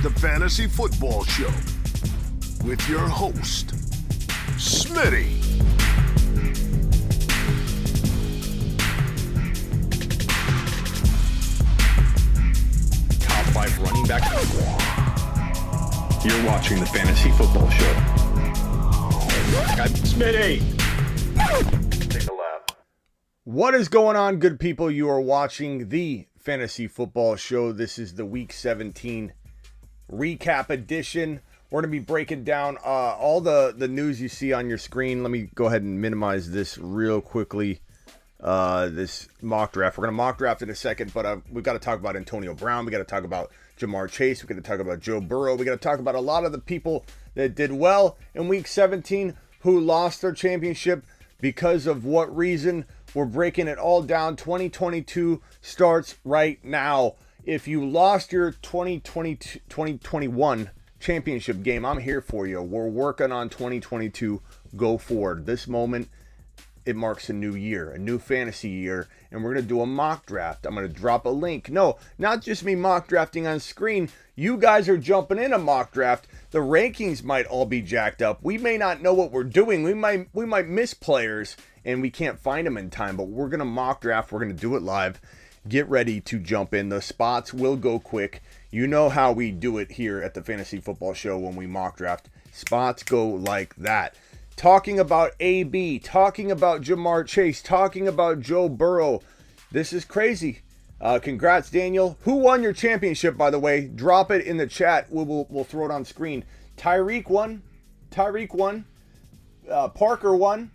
the Fantasy Football Show with your host, Smitty. Top 5 running back. You're watching the Fantasy Football Show. Smitty! Take a lap. What is going on, good people? You are watching the Fantasy Football Show. This is the Week 17 recap edition. We're going to be breaking down all the news you see on your screen. Let me go ahead and minimize this real quickly. This mock draft. We're going to mock draft in a second, but we've got to talk about Antonio Brown. We got to talk about Jamar Chase. We got to talk about Joe Burrow. We got to talk about a lot of the people that did well in Week 17 who lost their championship. Because of what reason? We're breaking it all down. 2022 starts right now. If you lost your 2021 championship game, I'm here for you. We're working on 2022. Go forward. This moment, it marks a new year, a new fantasy year, and we're going to do a mock draft. I'm going to drop a link. No, not just me mock drafting on screen. You guys are jumping in a mock draft. The rankings might all be jacked up. We may not know what we're doing. We might miss players, and we can't find them in time, but we're going to mock draft. We're going to do it live. Get ready to jump in. The spots will go quick. You know how we do it here at the Fantasy Football Show when we mock draft. Spots go like that. Talking about AB, talking about Jamar Chase, talking about Joe Burrow. This is crazy. Congrats, Daniel. Who won your championship, by the way? Drop it in the chat. We'll throw it on screen. Tyreek won. Parker won.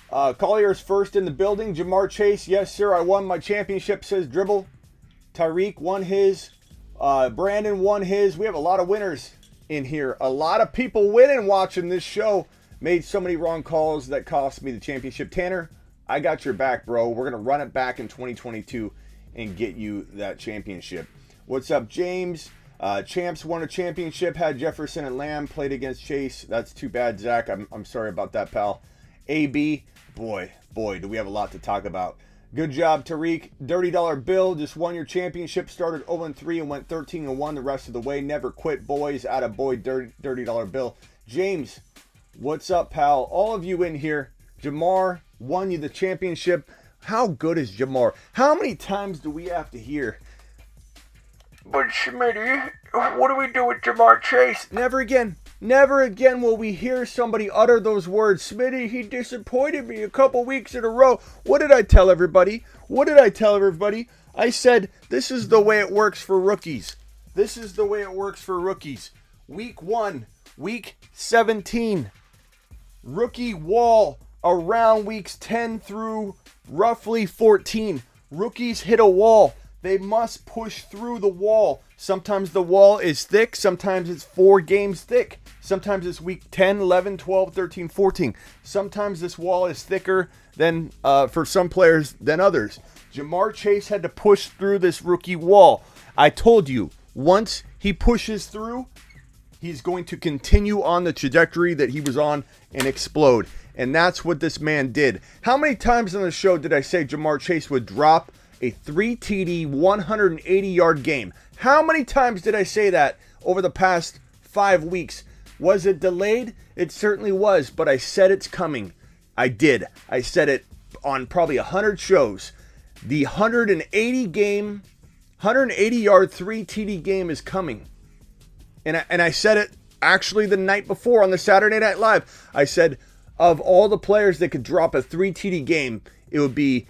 Collier's first in the building. Jamar Chase, yes, sir, I won my championship, says Dribble. Tyreek won his. Brandon won his. We have a lot of winners in here. A lot of people winning watching this show. Made so many wrong calls that cost me the championship. Tanner, I got your back, bro. We're going to run it back in 2022 and get you that championship. What's up, James? Champs won a championship, had Jefferson and Lamb, played against Chase. That's too bad, Zach. I'm sorry about that, pal. AB, boy, do we have a lot to talk about. Good job, Tariq. Dirty Dollar Bill just won your championship, started 0-3 and went 13-1 the rest of the way. Never quit, boys. Atta boy, Dirty Dollar Bill. James, what's up, pal? All of you in here. Jamar won you the championship. How good is Jamar? How many times do we have to hear, but Smitty, what do we do with Jamar Chase? Never again will we hear somebody utter those words. Smitty, he disappointed me a couple weeks in a row. What did I tell everybody? I said, this is the way it works for rookies. Week 1, week 17. Rookie wall around weeks 10 through roughly 14. Rookies hit a wall. They must push through the wall. Sometimes the wall is thick. Sometimes it's 4 games thick. Sometimes it's week 10, 11, 12, 13, 14. Sometimes this wall is thicker than for some players than others. Jamar Chase had to push through this rookie wall. I told you, once he pushes through, he's going to continue on the trajectory that he was on and explode. And that's what this man did. How many times on the show did I say Jamar Chase would drop a 3 TD, 180-yard game? How many times did I say that over the past 5 weeks? Was it delayed? It certainly was, but I said it's coming. I did. I said it on probably 100 shows. The 180-yard 3 TD game is coming. And I said it actually the night before on the Saturday Night Live. I said, of all the players that could drop a 3 TD game, it would be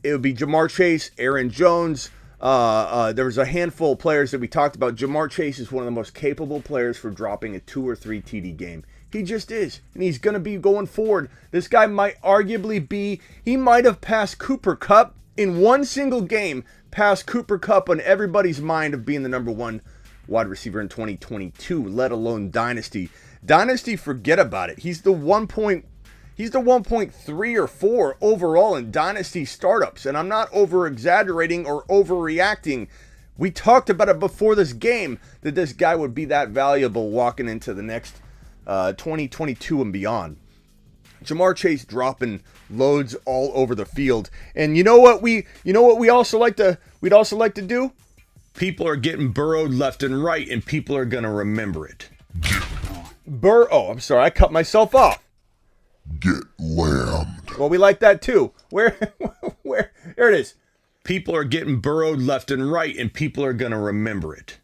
Jamar Chase, Aaron Jones. There was a handful of players that we talked about. Jamar Chase is one of the most capable players for dropping a 2 or 3 TD game. He just is, and he's going to be going forward. This guy might arguably he might have passed Cooper Kupp in one single game, passed Cooper Kupp on everybody's mind of being the number 1 wide receiver in 2022, let alone Dynasty. Dynasty, forget about it. He's the 1.3 or 4 overall in Dynasty startups, and I'm not over-exaggerating or overreacting. We talked about it before this game, that this guy would be that valuable walking into the next 2022 and beyond. Jamar Chase dropping loads all over the field. And you know what we'd also like to do? People are getting burrowed left and right, and people are going to remember it. Oh, I'm sorry. I cut myself off. Get lambed. Well, we like that too. Where? There it is. People are getting burrowed left and right, and people are going to remember it.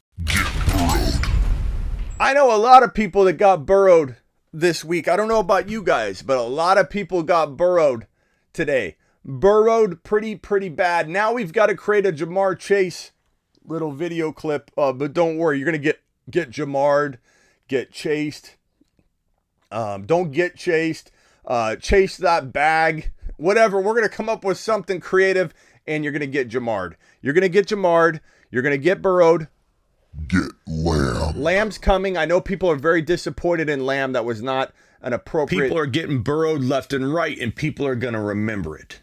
I know a lot of people that got burrowed this week. I don't know about you guys, but a lot of people got burrowed today. Burrowed pretty bad. Now we've got to create a Jamar Chase little video clip. But don't worry, you're going to get Jamar'd, get chased. Don't get chased. Chase that bag. Whatever. We're going to come up with something creative, and you're going to get Jamar'd. You're going to get Jamar'd. You're going to get burrowed. Get lamb. Lamb's coming. I know people are very disappointed in Lamb. That was not an appropriate... People are getting burrowed left and right, and people are going to remember it.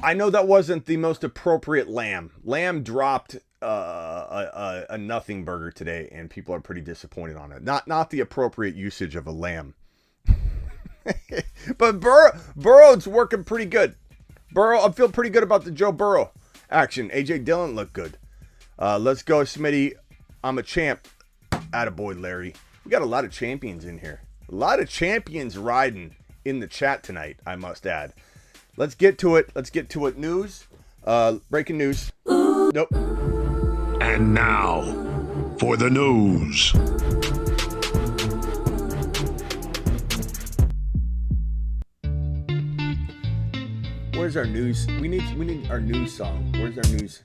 I know that wasn't the most appropriate Lamb. Lamb dropped a nothing burger today, and people are pretty disappointed on it. Not the appropriate usage of a lamb. But Burrow's working pretty good. I feel pretty good about the Joe Burrow action. AJ Dillon looked good. Let's go, Smitty. I'm a champ. Attaboy, Larry. We got a lot of champions in here. A lot of champions riding in the chat tonight, I must add. Let's get to it. News. Breaking news. Nope. And now, for the news. Where's our news? We need our news song. Where's our news?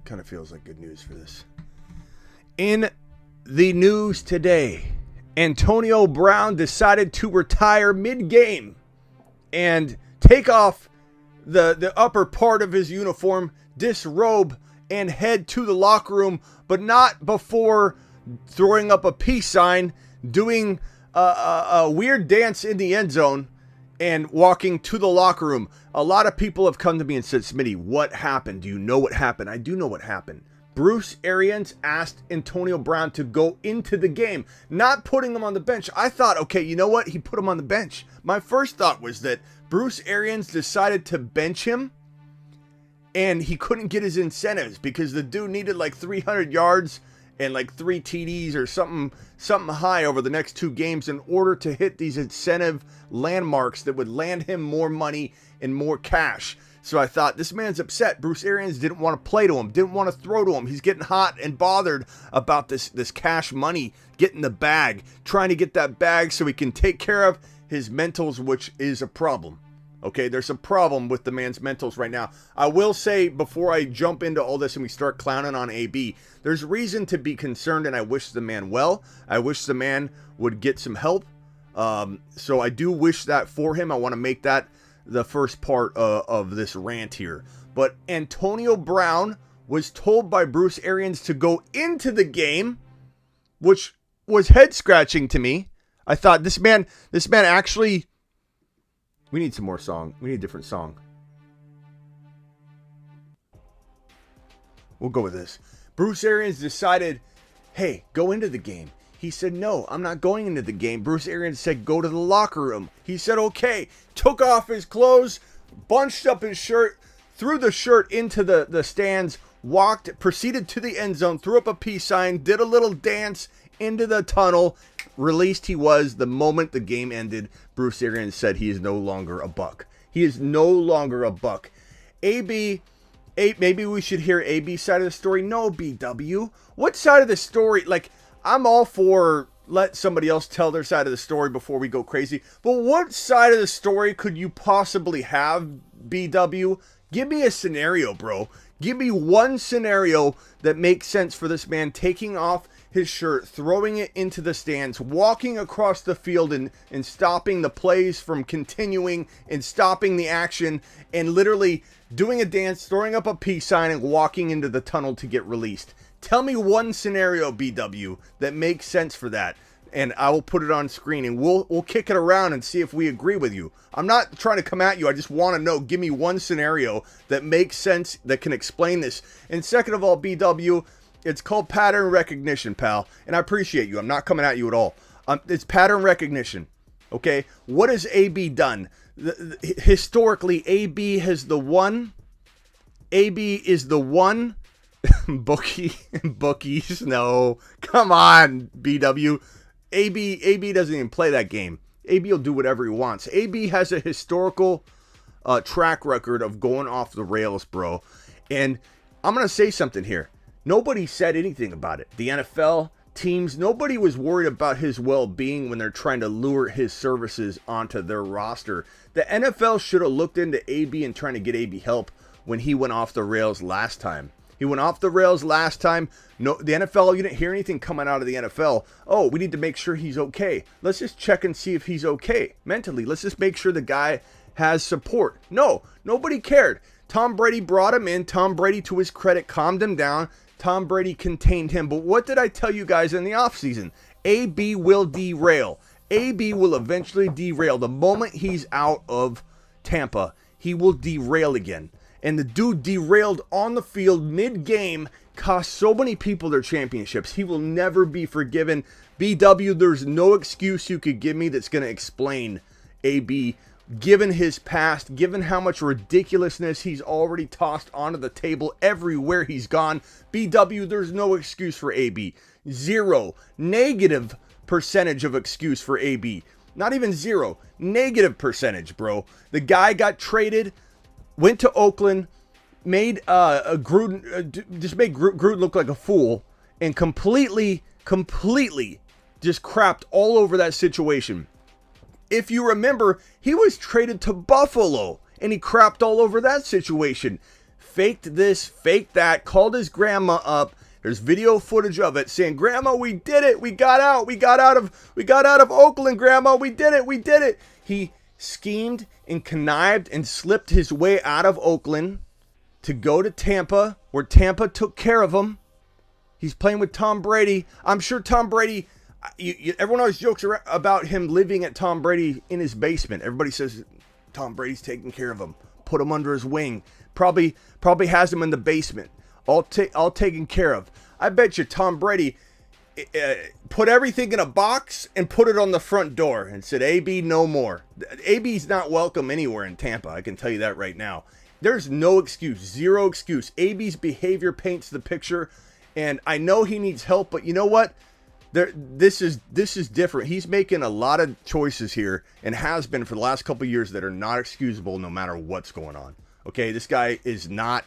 Kind of feels like good news for this. In the news today, Antonio Brown decided to retire mid-game and take off the upper part of his uniform, disrobe, and head to the locker room, but not before throwing up a peace sign, doing a weird dance in the end zone, and walking to the locker room. A lot of people have come to me and said, Smitty, what happened? Do you know what happened? I do know what happened. Bruce Arians asked Antonio Brown to go into the game, not putting him on the bench. I thought, okay, you know what? He put him on the bench. My first thought was that Bruce Arians decided to bench him, and he couldn't get his incentives because the dude needed like 300 yards and like 3 TDs or something high over the next 2 games in order to hit these incentive landmarks that would land him more money and more cash. So I thought, this man's upset. Bruce Arians didn't want to play to him, didn't want to throw to him. He's getting hot and bothered about this cash money, getting the bag, trying to get that bag so he can take care of his mentals, which is a problem. Okay, there's a problem with the man's mentals right now. I will say, before I jump into all this and we start clowning on AB, there's reason to be concerned, and I wish the man well. I wish the man would get some help. So I do wish that for him. I want to make that the first part of this rant here. But Antonio Brown was told by Bruce Arians to go into the game, which was head scratching to me. I thought this man actually... We need some more song. We need a different song. We'll go with this. Bruce Arians decided, hey, go into the game. He said, no, I'm not going into the game. Bruce Arians said, go to the locker room. He said, okay. Took off his clothes, bunched up his shirt, threw the shirt into the stands, proceeded to the end zone, threw up a peace sign, did a little dance into the tunnel. Released he was the moment the game ended. Bruce Arians said he is no longer a Buck. He is no longer a Buck. Maybe we should hear AB's side of the story. No, BW. What side of the story? Like, I'm all for let somebody else tell their side of the story before we go crazy. But what side of the story could you possibly have, BW? Give me a scenario, bro. Give me one scenario that makes sense for this man taking off his shirt, throwing it into the stands, walking across the field and stopping the plays from continuing and stopping the action and literally doing a dance, throwing up a peace sign and walking into the tunnel to get released. Tell me one scenario, BW, that makes sense for that, and I will put it on screen and we'll kick it around and see if we agree with you. I'm not trying to come at you. I just want to know, give me one scenario that makes sense, that can explain this. And second of all, BW, it's called pattern recognition, pal. And I appreciate you. I'm not coming at you at all. It's pattern recognition. Okay? What has AB done? Historically, AB has the one. AB is the one. Bookies, no. Come on, BW. AB doesn't even play that game. AB will do whatever he wants. AB has a historical track record of going off the rails, bro. And I'm going to say something here. Nobody said anything about it. The NFL, teams, nobody was worried about his well-being when they're trying to lure his services onto their roster. The NFL should have looked into AB and trying to get AB help when he went off the rails last time. He went off the rails last time. No, the NFL, you didn't hear anything coming out of the NFL. Oh, we need to make sure he's okay. Let's just check and see if he's okay mentally. Let's just make sure the guy has support. No, nobody cared. Tom Brady brought him in. Tom Brady, to his credit, calmed him down. Tom Brady contained him. But what did I tell you guys in the offseason? AB will derail. AB will eventually derail. The moment he's out of Tampa, he will derail again. And the dude derailed on the field mid-game, cost so many people their championships. He will never be forgiven. BW, there's no excuse you could give me that's going to explain AB, given his past, given how much ridiculousness he's already tossed onto the table everywhere he's gone. BW, there's no excuse for AB. Zero. Negative percentage of excuse for AB. Not even zero. Negative percentage, bro. The guy got traded, went to Oakland, made Gruden, just made Gruden look like a fool, and completely just crapped all over that situation. If you remember, he was traded to Buffalo, and he crapped all over that situation. Faked this, faked that, called his grandma up. There's video footage of it saying, "Grandma, we did it. We got out. We got out of Oakland, Grandma. We did it. He schemed and connived and slipped his way out of Oakland to go to Tampa, where Tampa took care of him. He's playing with Tom Brady. I'm sure Tom Brady, everyone always jokes about him living at Tom Brady in his basement. Everybody says Tom Brady's taking care of him, put him under his wing. Probably has him in the basement, all taken care of. I bet you Tom Brady put everything in a box and put it on the front door and said, AB, no more. AB's not welcome anywhere in Tampa. I can tell you that right now. There's no excuse, zero excuse. AB's behavior paints the picture, and I know he needs help, but you know what? This is different. He's making a lot of choices here, and has been for the last couple of years, that are not excusable no matter what's going on. Okay, this guy is not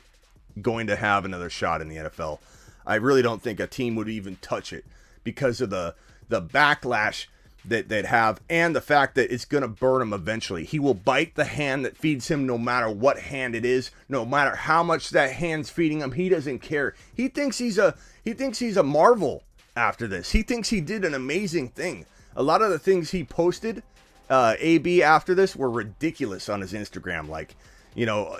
going to have another shot in the NFL. I really don't think a team would even touch it because of the backlash that they'd have, and the fact that it's going to burn him eventually. He will bite the hand that feeds him, no matter what hand it is, no matter how much that hand's feeding him. He doesn't care. He thinks he's a marvel after this. He thinks he did an amazing thing. A lot of the things he posted, AB, after this were ridiculous on his Instagram. Like, you know,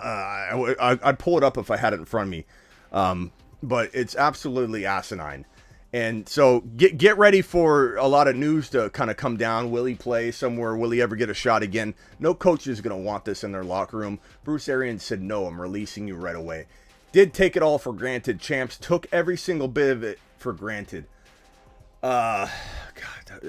I'd pull it up if I had it in front of me. But it's absolutely asinine. And so get ready for a lot of news to kind of come down. Will he play somewhere? Will he ever get a shot again? No coach is going to want this in their locker room. Bruce Arians said, no, I'm releasing you right away. Did take it all for granted. Champs took every single bit of it for granted. God,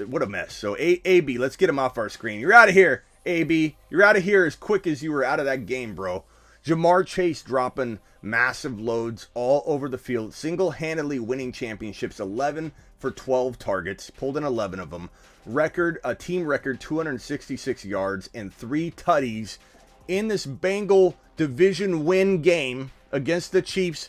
what a mess. So AB, let's get him off our screen. You're out of here, AB. You're out of here as quick as you were out of that game, bro. Jamar Chase dropping massive loads all over the field, single-handedly winning championships, 11 for 12 targets, pulled in 11 of them. A team record 266 yards and 3 tutties in this Bengal division win game against the Chiefs.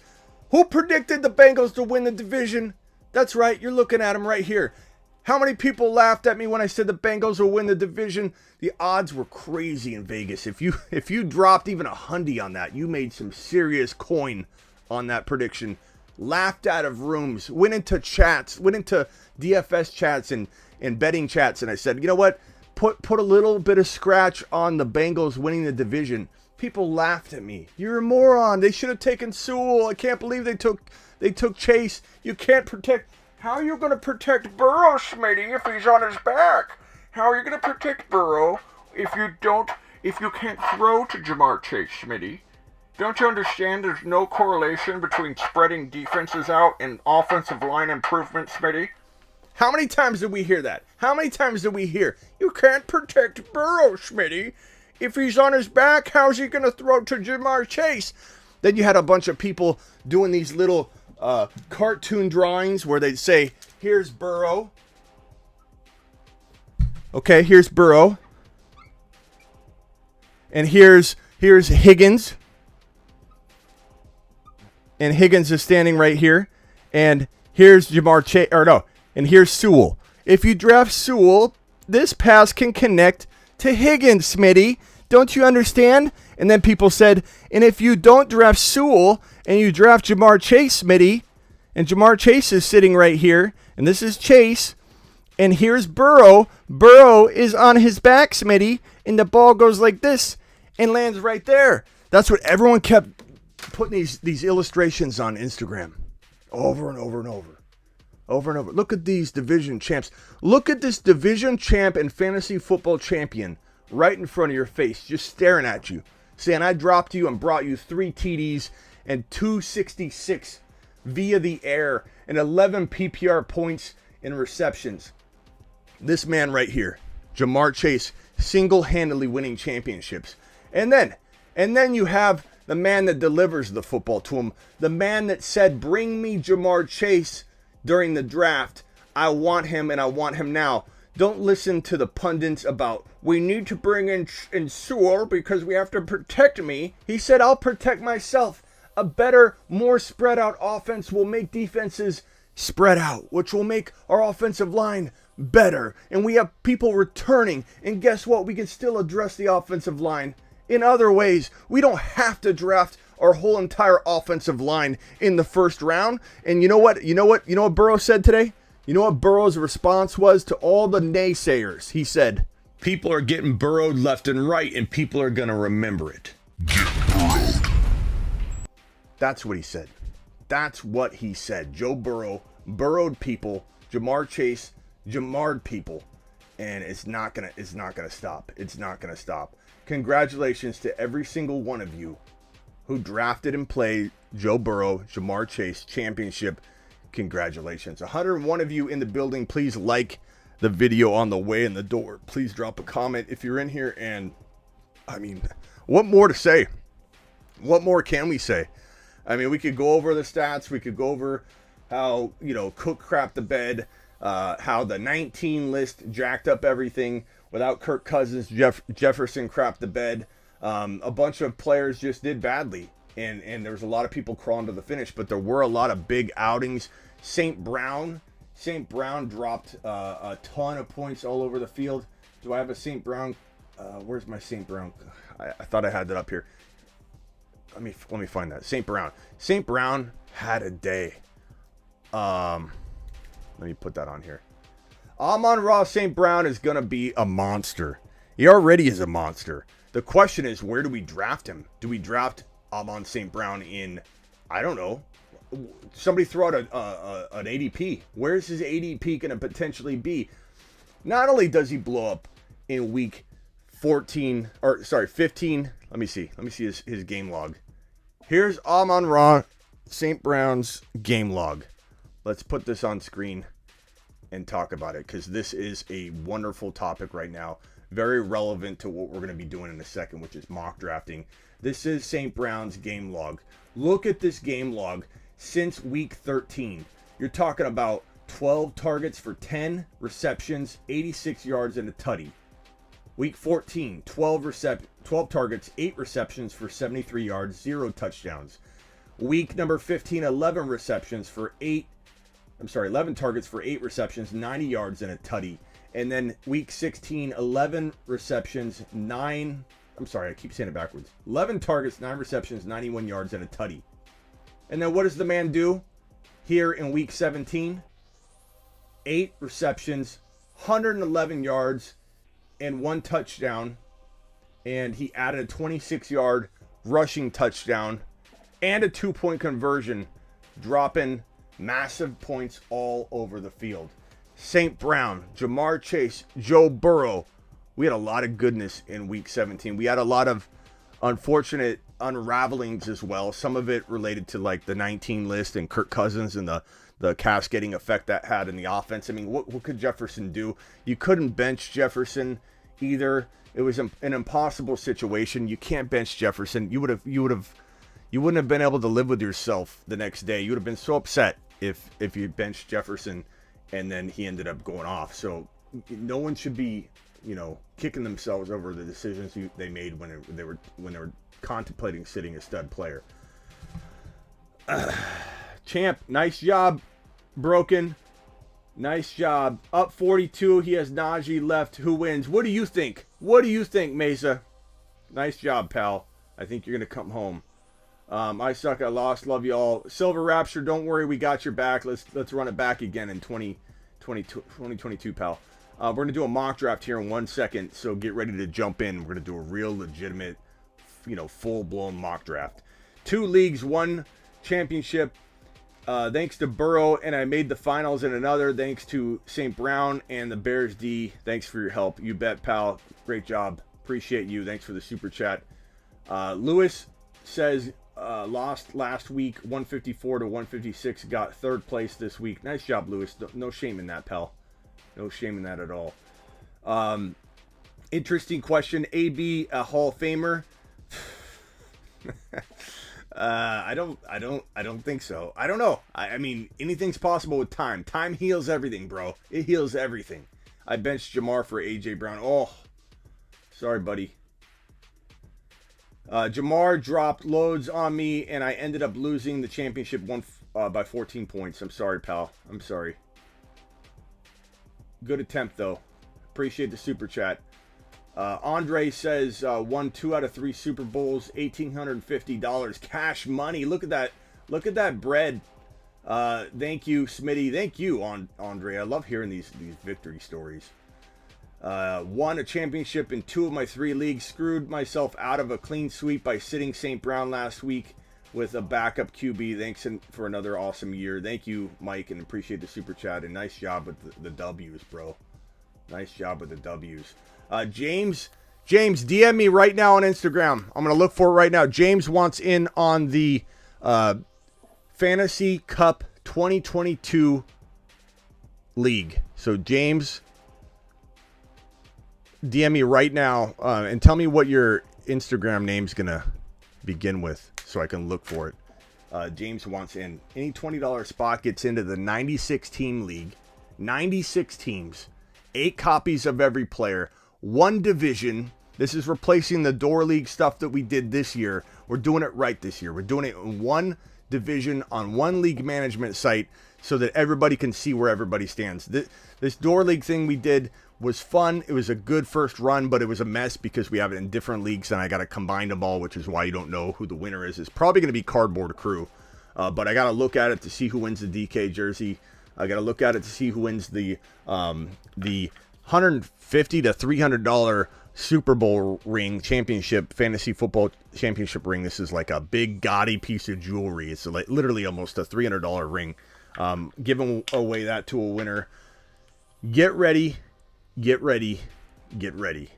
Who predicted the Bengals to win the division? That's right, you're looking at them right here. How many people laughed at me when I said the Bengals will win the division? The odds were crazy in Vegas. If you dropped even $100 on that, you made some serious coin on that prediction. Laughed out of rooms, went into DFS chats and betting chats, and I said, you know what? Put a little bit of scratch on the Bengals winning the division. People laughed at me. You're a moron. They should have taken Sewell. I can't believe they took Chase. You can't protect. How are you going to protect Burrow, Smitty, if he's on his back? How are you going to protect Burrow if you can't throw to Jamar Chase, Smitty? Don't you understand there's no correlation between spreading defenses out and offensive line improvement, Smitty? How many times did we hear that? How many times did we hear, you can't protect Burrow, Smitty? If he's on his back, how's he going to throw to Jamar Chase? Then you had a bunch of people doing these little cartoon drawings where they'd say, here's Burrow. Okay, here's Burrow. And here's Higgins. And Higgins is standing right here. And here's Jamar Chase, and here's Sewell. If you draft Sewell, this pass can connect to Higgins, Smitty. Don't you understand? And then people said, and if you don't draft Sewell and you draft Jamar Chase, Smitty, and Jamar Chase is sitting right here, and this is Chase, and here's Burrow. Burrow is on his back, Smitty, and the ball goes like this and lands right there. That's what everyone kept putting these illustrations on Instagram over and over and over. Over and over. Look at these division champs. Look at this division champ and fantasy football champion right in front of your face, just staring at you, saying, I dropped you and brought you 3 TDs and 266 via the air and 11 PPR points in receptions. This man right here, Jamar Chase, single-handedly winning championships. And then you have the man that delivers the football to him, the man that said, bring me Jamar Chase during the draft. I want him, and I want him now. Don't listen to the pundits about, we need to bring in Sewell because we have to protect me. He said, I'll protect myself. A better, more spread out offense will make defenses spread out, which will make our offensive line better. And we have people returning. And guess what? We can still address the offensive line in other ways. We don't have to draft our whole entire offensive line in the first round. And you know what Burrow said today? You know what Burrow's response was to all the naysayers? He said, people are getting burrowed left and right, and people are going to remember it. That's what he said. That's what he said. Joe Burrow burrowed people. Jamar Chase Jamar'd people. And it's not gonna stop. It's not gonna stop. Congratulations to every single one of you who drafted and played Joe Burrow, Jamar Chase championship. Congratulations. 101 of you in the building. Please like the video on the way in the door. Please drop a comment if you're in here. And I mean, what more to say? What more can we say? I mean, we could go over the stats. We could go over how, Cook crapped the bed, how the 19 list jacked up everything without Kirk Cousins. Jefferson crapped the bed. A bunch of players just did badly. And there was a lot of people crawling to the finish, but there were a lot of big outings. St. Brown dropped a ton of points all over the field. Do I have a St. Brown? Where's my St. Brown? I thought I had that up here. Let me find that. St. Brown. St. Brown had a day. Let me put that on here. Amon-Ra St. Brown is going to be a monster. He already is a monster. The question is, where do we draft him? Do we draft Amon St. Brown in, I don't know. Somebody throw out an ADP. Where's his ADP going to potentially be? Not only does he blow up in week 15. Let me see his game log. Here's Amon-Ra St. Brown's game log. Let's put this on screen and talk about it, because this is a wonderful topic right now. Very relevant to what we're going to be doing in a second, which is mock drafting. This is St. Brown's game log. Look at this game log since week 13. You're talking about 12 targets for 10 receptions, 86 yards, and a tutty. Week 14, 12 targets, 8 receptions for 73 yards, 0 touchdowns. Week number 15, 11 targets for 8 receptions, 90 yards, and a tutty. And then week 16, 11 receptions, 11 targets, 9 receptions, 91 yards, and a tutty. And then what does the man do here in week 17? 8 receptions, 111 yards, and 1 touchdown. And he added a 26-yard rushing touchdown and a 2-point conversion, dropping massive points all over the field. St. Brown, Jamar Chase, Joe Burrow. We had a lot of goodness in week 17. We had a lot of unfortunate unravelings as well. Some of it related to like the 19 list and Kirk Cousins and the cascading effect that had in the offense. I mean, what could Jefferson do? You couldn't bench Jefferson either it was an impossible situation. You can't bench Jefferson. You wouldn't have been able to live with yourself the next day. You would have been so upset if you benched Jefferson and then he ended up going off. So no one should be, kicking themselves over the decisions they made when they were contemplating sitting a stud player. Champ, nice job. Broken, nice job. Up 42. He has Najee left. Who wins? What do you think? What do you think, Mesa? Nice job, pal. I think you're gonna come home. I suck. I lost. Love you all. Silver Rapture, don't worry. We got your back. Let's run it back again in 2022, pal. We're going to do a mock draft here in 1 second, so get ready to jump in. We're going to do a real legitimate, full-blown mock draft. 2 leagues, 1 championship. Thanks to Burrow, and I made the finals in another. Thanks to St. Brown and the Bears D. Thanks for your help. You bet, pal. Great job. Appreciate you. Thanks for the super chat. Lewis says, lost last week, 154 to 156. Got 3rd place this week. Nice job, Lewis. No shame in that, pal. No shame in that at all. Interesting question. AB, a Hall of Famer? I don't think so. I don't know. I mean, anything's possible with time. Time heals everything, bro. It heals everything. I benched Jamar for AJ Brown. Oh, sorry, buddy. Jamar dropped loads on me, and I ended up losing the championship by 14 points. I'm sorry, pal. I'm sorry. Good attempt, though. Appreciate the super chat. Andre says, won 2 out of 3 Super Bowls, $1,850 cash money. Look at that. Look at that bread. Thank you, Smitty. Thank you, Andre. I love hearing these victory stories. Won a championship in 2 of my 3 leagues. Screwed myself out of a clean sweep by sitting St. Brown last week with a backup QB. Thanks for another awesome year. Thank you, Mike, and appreciate the super chat. And nice job with the W's, bro. Nice job with the W's. James, DM me right now on Instagram. I'm going to look for it right now. James wants in on the Fantasy Cup 2022 League. So, James, DM me right now and tell me what your Instagram name's going to begin with so I can look for it. James wants in. Any $20 spot gets into the 96-team league. 96 teams. 8 copies of every player. 1 division. This is replacing the door league stuff that we did this year. We're doing it right this year. We're doing it in 1 division on 1 league management site so that everybody can see where everybody stands. This door league thing we did was fun. It was a good first run, but it was a mess because we have it in different leagues and I got to combine them all, which is why you don't know who the winner is. It's probably going to be Cardboard Crew, but I got to look at it to see who wins the DK jersey. I got to look at it to see who wins the $150 to $300 Super Bowl ring championship, fantasy football championship ring. This is like a big gaudy piece of jewelry. It's like literally almost a $300 ring. Giving away that to a winner. Get ready. Get ready. Get ready.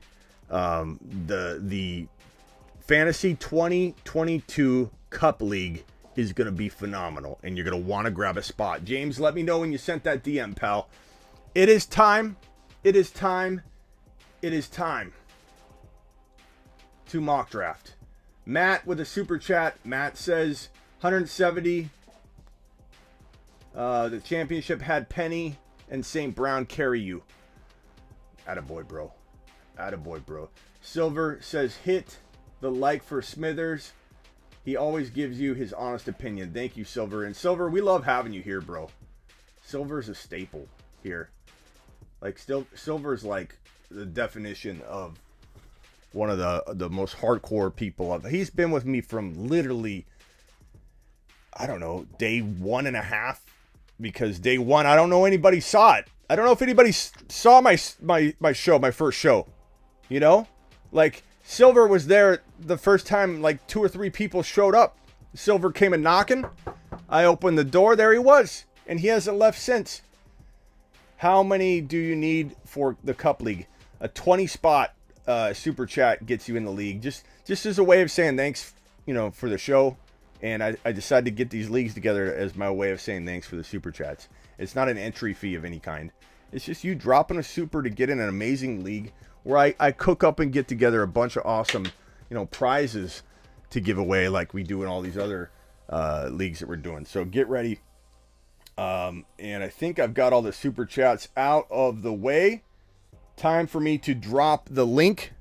The Fantasy 2022 Cup League is going to be phenomenal, and you're going to want to grab a spot. James, let me know when you sent that DM, pal. It is time. It is time. It is time to mock draft. Matt with a super chat. Matt says 170. The championship had Penny and St. Brown carry you. Attaboy, bro. Attaboy, bro. Silver says hit the like for Smithers. He always gives you his honest opinion. Thank you, Silver. And Silver, we love having you here, bro. Silver's a staple here. Like, Silver's like the definition of one of the most hardcore people. He's been with me from literally, I don't know, day 1.5. Because day 1, I don't know anybody saw it. I don't know if anybody saw my show, my first show. You know? Like, Silver was there the first time, like 2 or 3 people showed up. Silver came and knocking. I opened the door. There he was. And he hasn't left since. How many do you need for the Cup League? A 20 spot super chat gets you in the league. Just as a way of saying thanks, for the show. And I decided to get these leagues together as my way of saying thanks for the super chats. It's not an entry fee of any kind. It's just you dropping a super to get in an amazing league where I cook up and get together a bunch of awesome, prizes to give away like we do in all these other leagues that we're doing. So get ready. And I think I've got all the super chats out of the way. Time for me to drop the link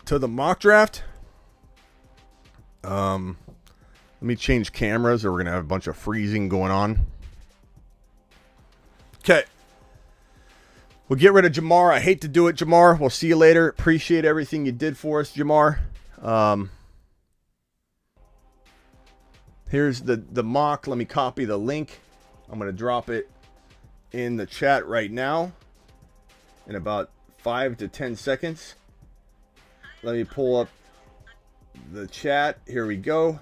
to the mock draft. Let me change cameras or we're going to have a bunch of freezing going on. Okay. We'll get rid of Jamar. I hate to do it, Jamar. We'll see you later. Appreciate everything you did for us, Jamar. Here's the mock. Let me copy the link. I'm going to drop it in the chat right now in about 5 to 10 seconds. Let me pull up the chat. Here we go.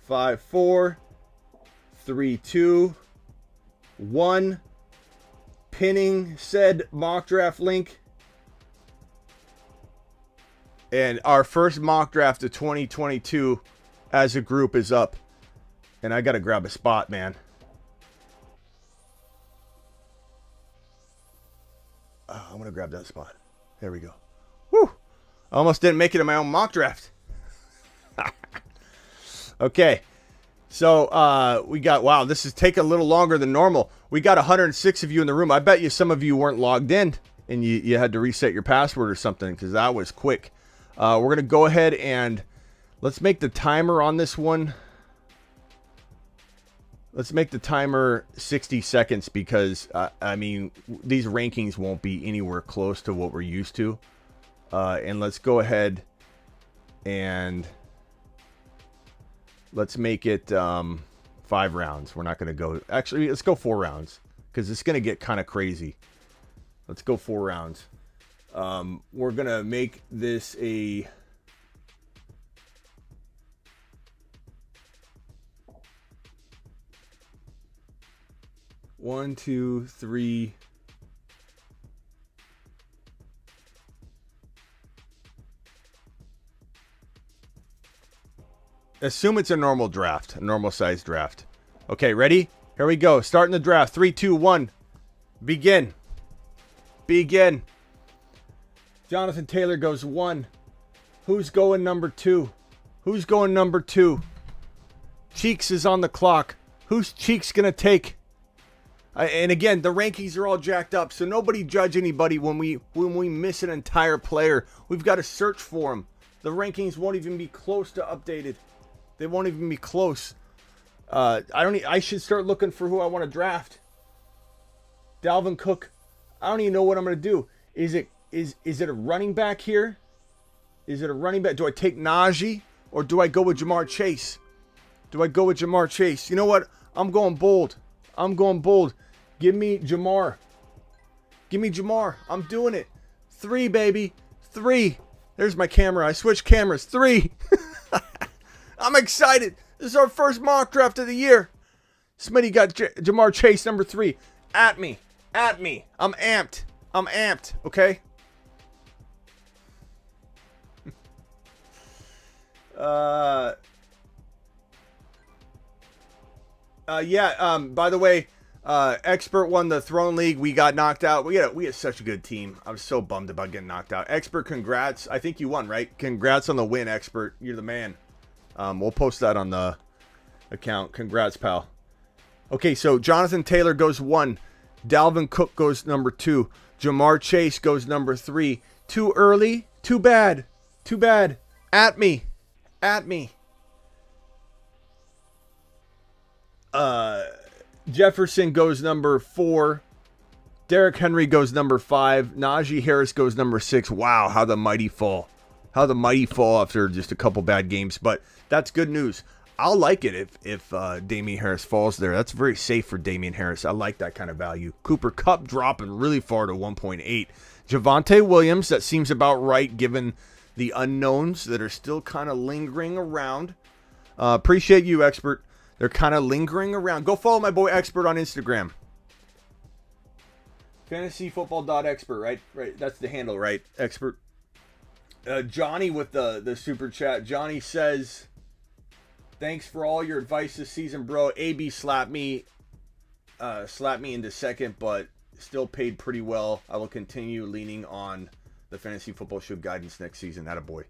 5, 4, 3, 2, 1. Pinning said mock draft link. And our first mock draft of 2022 as a group is up. And I got to grab a spot, man. I'm going to grab that spot. There we go. Woo! I almost didn't make it in my own mock draft. Okay. So we got, wow, this is taking a little longer than normal. We got 106 of you in the room. I bet you some of you weren't logged in and you had to reset your password or something because that was quick. We're going to go ahead and let's make the timer on this one. Let's make the timer 60 seconds because, I mean, these rankings won't be anywhere close to what we're used to. And let's go ahead and let's make it 5 rounds. We're not going to go... Actually, let's go 4 rounds because it's going to get kind of crazy. Let's go 4 rounds. We're going to make this a... One, two, three. Assume it's a normal draft, a normal size draft. Okay, ready? Here we go. Starting the draft. 3, 2, 1. Begin. Begin. Jonathan Taylor goes 1. Who's going number 2? Who's going number 2? Cheeks is on the clock. Who's Cheeks going to take? And again, the rankings are all jacked up, so nobody judge anybody when we miss an entire player. We've got to search for them. The rankings won't even be close to updated. They won't even be close. I should start looking for who I want to draft. Dalvin Cook. I don't even know what I'm going to do. Is it a running back here? Is it a running back? Do I take Najee or do I go with Jamar Chase? Do I go with Jamar Chase? You know what? I'm going bold. I'm going bold. Give me Jamar. Give me Jamar. I'm doing it. 3, baby. 3. There's my camera. I switched cameras. 3. I'm excited. This is our first mock draft of the year. Smitty got Jamar Chase, number 3. At me. At me. I'm amped. I'm amped. Okay? By the way, Expert won the Throne League. We got knocked out. We had such a good team. I was so bummed about getting knocked out. Expert, congrats. I think you won, right? Congrats on the win, Expert. You're the man. We'll post that on the account. Congrats, pal. Okay, so Jonathan Taylor goes 1. Dalvin Cook goes number 2. Jamar Chase goes number 3. Too early? Too bad. Too bad. At me. At me. Jefferson goes number 4. Derrick Henry goes number 5. Najee Harris goes number 6. Wow, how the mighty fall. How the mighty fall after just a couple bad games. But that's good news. I'll like it if Damian Harris falls there. That's very safe for Damian Harris. I like that kind of value. Cooper Kupp dropping really far to 1.8. Javonte Williams, that seems about right given the unknowns that are still kind of lingering around. Appreciate you, Expert. They're kind of lingering around. Go follow my boy Expert on Instagram. Fantasyfootball.expert, right? Right. That's the handle, right? Expert. Johnny with the super chat. Johnny says, thanks for all your advice this season, bro. AB slapped me into second, but still paid pretty well. I will continue leaning on the Fantasy Football Show guidance next season. Attaboy.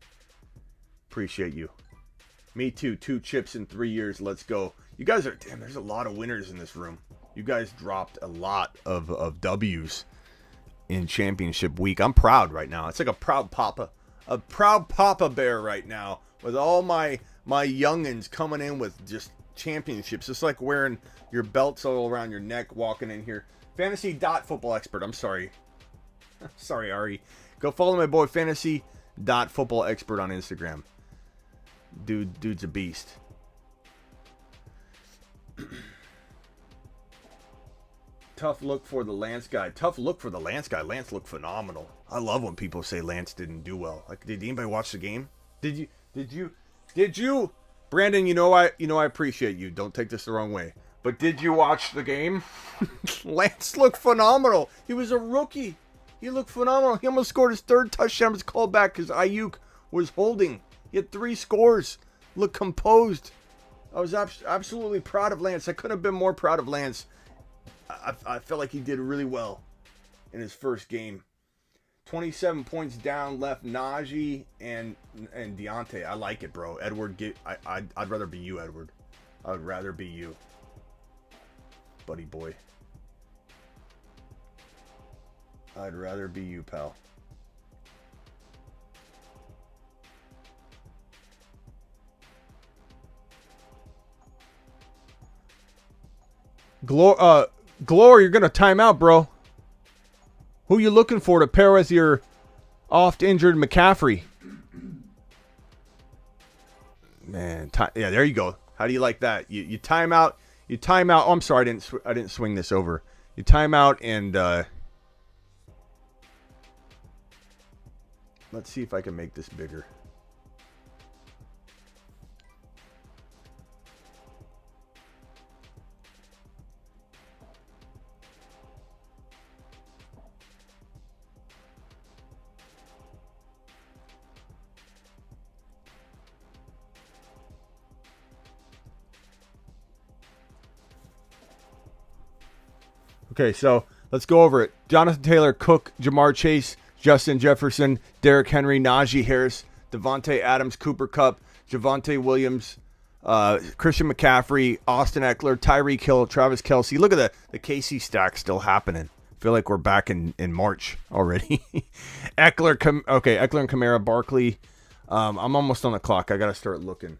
Appreciate you. Me too. 2 chips in 3 years. Let's go. You guys are, damn, there's a lot of winners in this room. You guys dropped a lot of W's in championship week. I'm proud right now. It's like a proud papa bear right now with all my youngins coming in with just championships. It's like wearing your belts all around your neck walking in here. Fantasy.football expert. I'm sorry. Sorry, Ari. Go follow my boy Fantasy.football expert on Instagram. Dude's a beast. Tough look for the Lance guy. Tough look for the Lance guy. Lance looked phenomenal. I love when people say Lance didn't do well. Like, did anybody watch the game? Did you? Brandon, you know I appreciate you. Don't take this the wrong way. But did you watch the game? Lance looked phenomenal. He was a rookie. He looked phenomenal. He almost scored his 3rd touchdown. Was called back because Ayuk was holding. He had 3 scores. Looked composed. I was absolutely proud of Lance. I couldn't have been more proud of Lance. I felt like he did really well in his first game. 27 points down, left Najee and Deontay. I like it, bro. Edward, I'd rather be you, Edward. I would rather be you, buddy boy. I'd rather be you, pal. Glor, you're gonna time out, bro. Who you looking for to pair with your oft-injured McCaffrey? Man, yeah, there you go. How do you like that? You time out. You time out. Oh, I'm sorry, I didn't swing this over. You time out and let's see if I can make this bigger. Okay, so let's go over it. Jonathan Taylor, Cook, Jamar Chase, Justin Jefferson, Derrick Henry, Najee Harris, Devontae Adams, Cooper Kupp, Javonte Williams, Christian McCaffrey, Austin Eckler, Tyreek Hill, Travis Kelce. Look at the KC stack still happening. I feel like we're back in March already. Eckler and Kamara, Barkley. I'm almost on the clock. I got to start looking.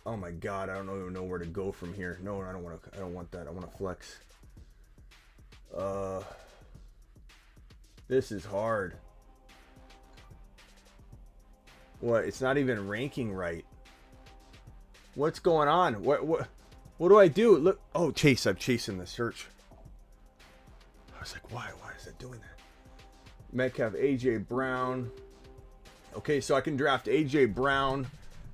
Oh my God, I don't even know where to go from here. No, I don't want that. I want to flex. This is hard. What? It's not even ranking right. What's going on? What do I do? Look. Oh, Chase. I'm chasing the search. I was like, why? Why is it doing that? Metcalf, AJ Brown. Okay, so I can draft AJ Brown.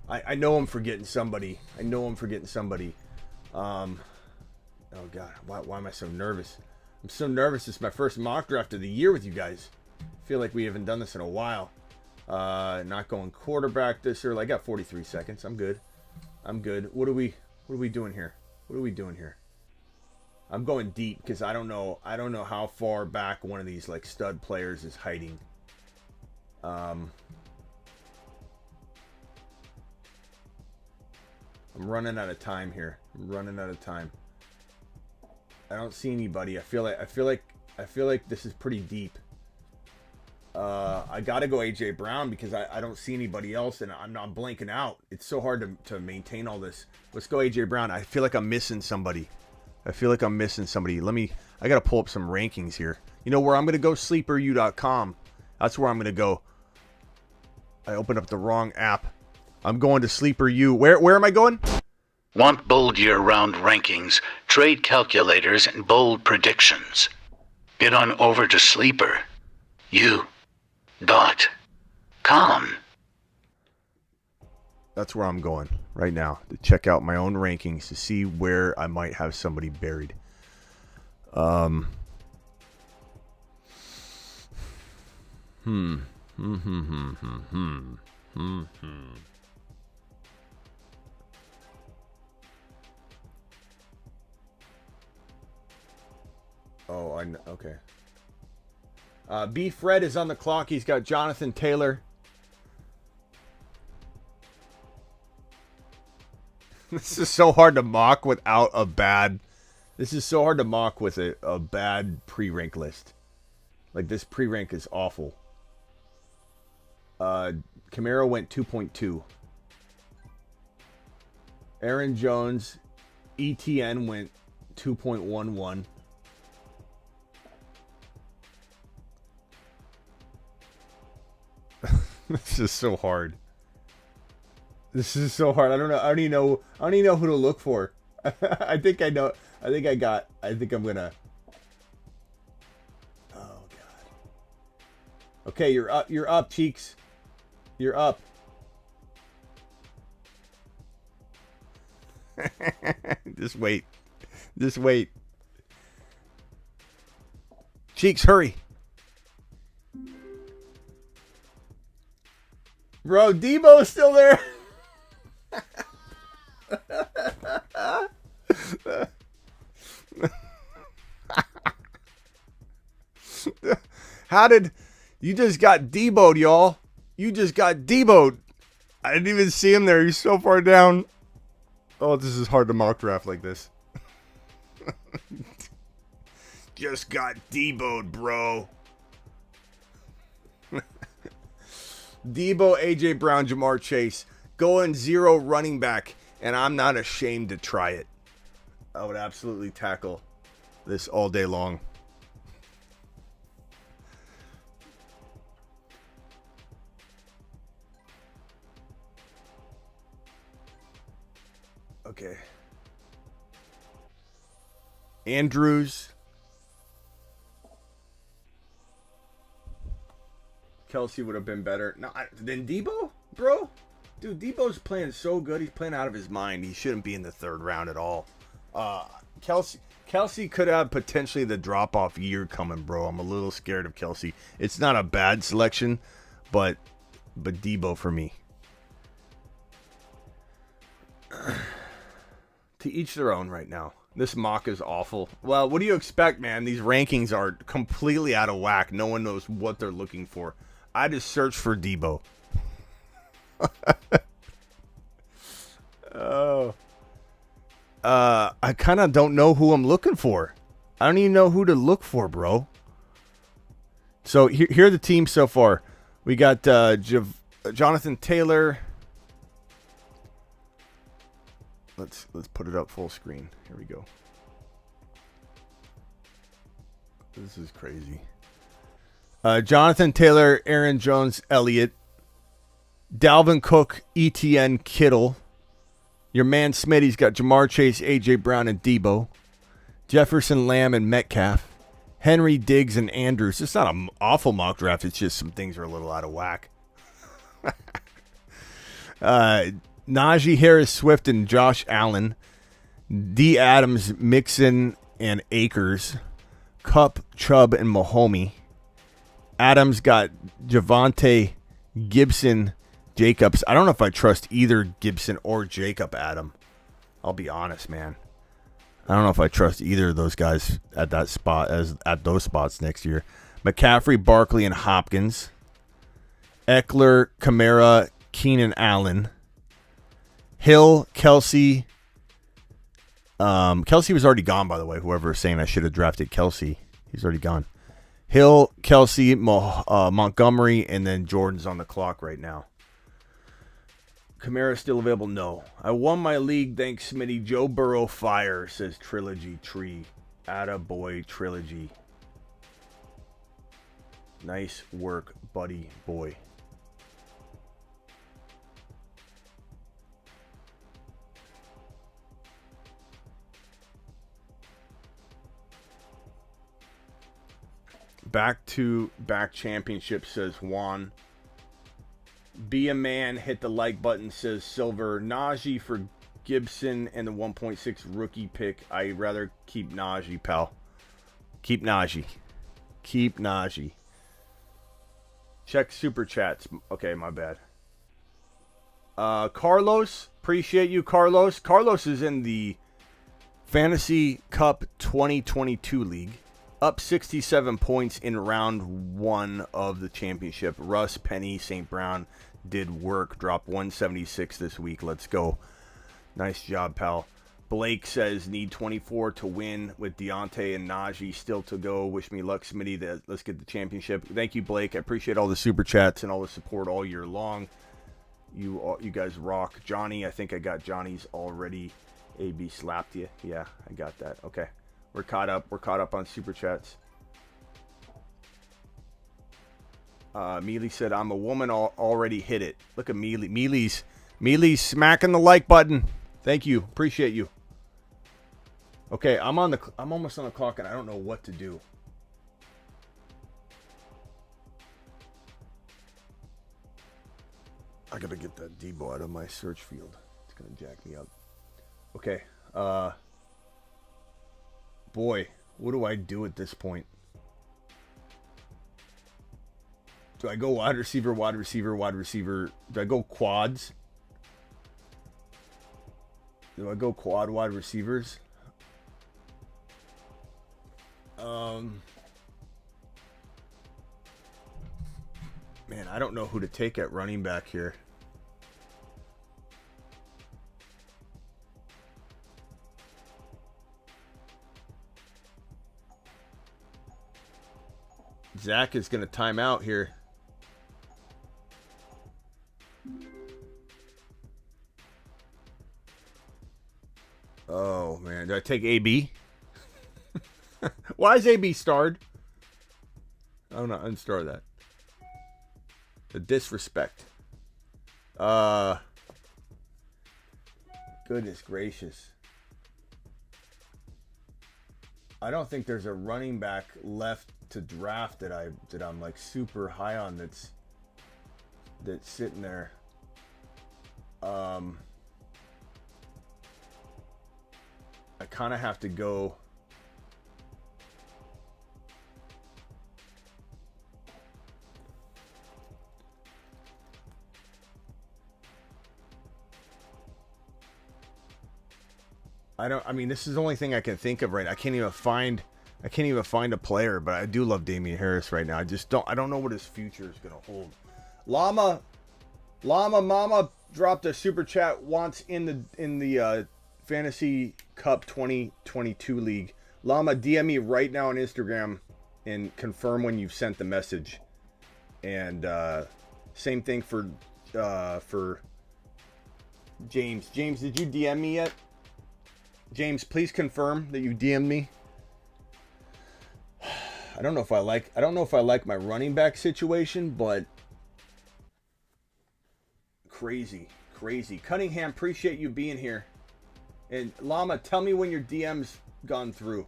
I know I'm forgetting somebody. Oh God, why am I so nervous? I'm so nervous. It's my first mock draft of the year with you guys. I feel like we haven't done this in a while. Not going quarterback this early. I got 43 seconds. I'm good. What are we doing here? I'm going deep because I don't know how far back one of these like stud players is hiding. I'm running out of time here. I don't see anybody. I feel like this is pretty deep. I gotta go AJ Brown because I don't see anybody else, and I'm not blanking out. It's so hard to maintain all this. Let's go AJ Brown. I feel like I'm missing somebody. I gotta pull up some rankings here. You know where I'm gonna go? sleeperu.com. That's where I'm gonna go. I opened up the wrong app. I'm going to Sleeper U. Where am I going? Want bold year-round rankings, trade calculators, and bold predictions? Get on over to sleeperu.com. That's where I'm going right now to check out my own rankings to see where I might have somebody buried. Oh, I know. Okay. B. Fred is on the clock. He's got Jonathan Taylor. This is so hard to mock without a bad... This is so hard to mock with a bad pre-rank list. Like, this pre-rank is awful. Camaro went 2.2. Aaron Jones, ETN went 2.11. This is so hard. This is so hard. I don't even know who to look for. I think I know. I think I'm gonna. Oh God. Okay, you're up. You're up, Cheeks. You're up. Just wait. Just wait. Cheeks, hurry. Bro, Debo's still there. How did you just got Debo'd, y'all? You just got Debo'd. I didn't even see him there. He's so far down. Oh, this is hard to mock draft like this. Just got Debo'd, bro. Debo, AJ Brown, Jamar Chase. Going 0 running back, and I'm not ashamed to try it. I would absolutely tackle this all day long. Okay. Andrews. Kelsey would have been better. No, than Debo, bro? Dude, Debo's playing so good. He's playing out of his mind. He shouldn't be in the third round at all. Kelsey could have potentially the drop-off year coming, bro. I'm a little scared of Kelsey. It's not a bad selection, but Debo for me. To each their own right now. This mock is awful. Well, what do you expect, man? These rankings are completely out of whack. No one knows what they're looking for. I just searched for Debo. Oh. I kind of don't know who I'm looking for. I don't even know who to look for, bro. So here are the teams so far. We got Jonathan Taylor. Let's put it up full screen. Here we go. This is crazy. Jonathan Taylor, Aaron Jones, Elliott, Dalvin Cook, ETN, Kittle. Your man Smitty's got Jamar Chase, AJ Brown, and Debo. Jefferson, Lamb, and Metcalf. Henry, Diggs, and Andrews. It's not an awful mock draft. It's just some things are a little out of whack. Najee Harris, Swift, and Josh Allen. D. Adams, Mixon, and Akers. Kupp, Chubb, and Mahomey. Adams got Javonte, Gibson, Jacobs. I don't know if I trust either Gibson or Jacob Adam. I'll be honest, man. I don't know if I trust either of those guys at that spot at those spots next year. McCaffrey, Barkley, and Hopkins. Eckler, Kamara, Keenan Allen. Hill, Kelsey. Kelsey was already gone, by the way. Whoever is saying I should have drafted Kelsey, he's already gone. Hill, Kelsey, Montgomery, and then Jordan's on the clock right now. Kamara still available? No. I won my league, thanks, Smitty. Joe Burrow fire, says Trilogy Tree. Attaboy Trilogy. Nice work, buddy boy. Back-to-back championship, says Juan. Be a man, hit the like button, says Silver. Najee for Gibson and the 1.6 rookie pick. I'd rather keep Najee, pal. Keep Najee. Keep Najee. Check super chats. Okay, my bad. Carlos, appreciate you, Carlos. Carlos is in the Fantasy Cup 2022 league. Up 67 points in round 1 of the championship. Russ, Penny, St. Brown did work. Dropped 176 this week. Let's go. Nice job, pal. Blake says, need 24 to win with Deontay and Najee still to go. Wish me luck, Smitty. Let's get the championship. Thank you, Blake. I appreciate all the super chats and all the support all year long. You guys rock. Johnny, I think I got Johnny's already. AB slapped you. Yeah, I got that. Okay. We're caught up. We're caught up on super chats. Mealy said, I'm a woman already hit it. Look at Mealy. Mealy's smacking the like button. Thank you. Appreciate you. Okay, I'm almost on the clock and I don't know what to do. I gotta get that Debo out of my search field. It's gonna jack me up. Okay. Boy, what do I do at this point? Do I go wide receiver, wide receiver, wide receiver? Do I go quads? Do I go quad wide receivers? Man, I don't know who to take at running back here. Zach is going to time out here. Oh, man. Do I take AB? Why is AB starred? Oh, no. Unstar that. The disrespect. Goodness gracious. I don't think there's a running back left to draft that I'm like super high on that's sitting there. I kind of have to go. I mean, this is the only thing I can think of right now. I can't even find a player, but I do love Damian Harris right now. I don't know what his future is going to hold. Llama Mama dropped a super chat once in the Fantasy Cup 2022 league. Llama, DM me right now on Instagram and confirm when you've sent the message. And same thing for James. James, did you DM me yet? James, please confirm that you DM'd me. I don't know if I like my running back situation, but crazy. Cunningham, appreciate you being here. And Llama, tell me when your DM's gone through.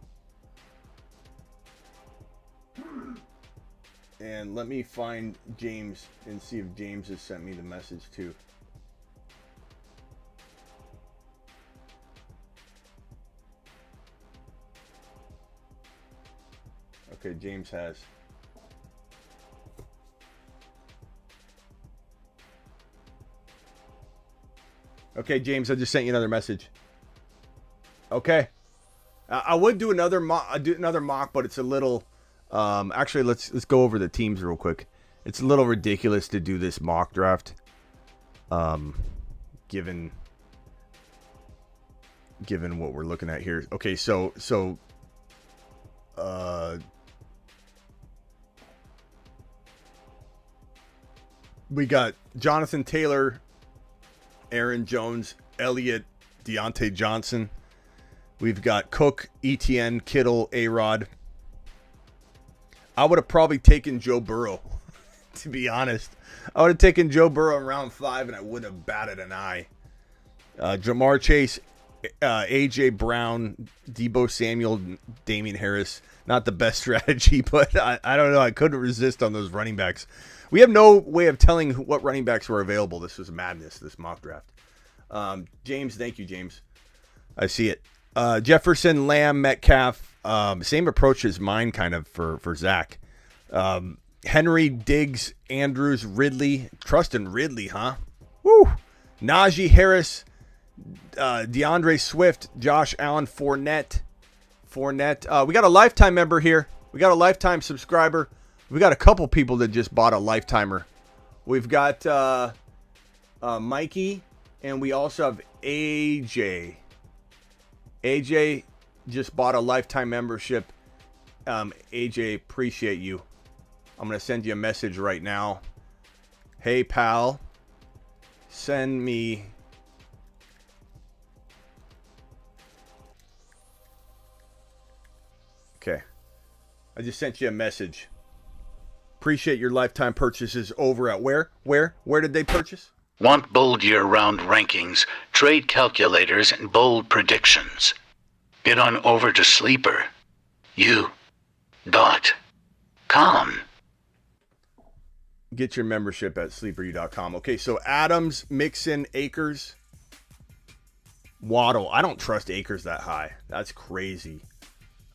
And let me find James and see if James has sent me the message too. Okay, James has. Okay, James, I just sent you another message. Okay. I would do another mock, but it's a little actually let's go over the teams real quick. It's a little ridiculous to do this mock draft. Given what we're looking at here. Okay, so we got Jonathan Taylor, Aaron Jones, Elliott, Deontay Johnson. We've got Cook, ETN, Kittle, A-Rod. I would have probably taken Joe Burrow, to be honest. I would have taken Joe Burrow in round 5, and I wouldn't have batted an eye. Jamar Chase, A.J. Brown, Debo Samuel, Damian Harris. Not the best strategy, but I don't know. I couldn't resist on those running backs. We have no way of telling what running backs were available. This was madness, this mock draft. James, thank you, James. I see it. Jefferson, Lamb, Metcalf. Same approach as mine, kind of, for Zach. Henry, Diggs, Andrews, Ridley. Trusting Ridley, huh? Woo! Najee Harris, DeAndre Swift, Josh Allen, Fournette. We got a lifetime member here. We got a lifetime subscriber. We got a couple people that just bought a lifetimer. We've got Mikey, and we also have AJ. AJ just bought a lifetime membership. AJ, appreciate you. I'm going to send you a message right now. Hey, pal, send me... Okay. I just sent you a message. Appreciate your lifetime purchases over at where? Where did they purchase? Want bold year-round rankings, trade calculators, and bold predictions? Get on over to Sleeper. U.com. Get your membership at sleeperu.com. Okay, so Adams, Mixon, Akers, Waddle. I don't trust Akers that high. That's crazy.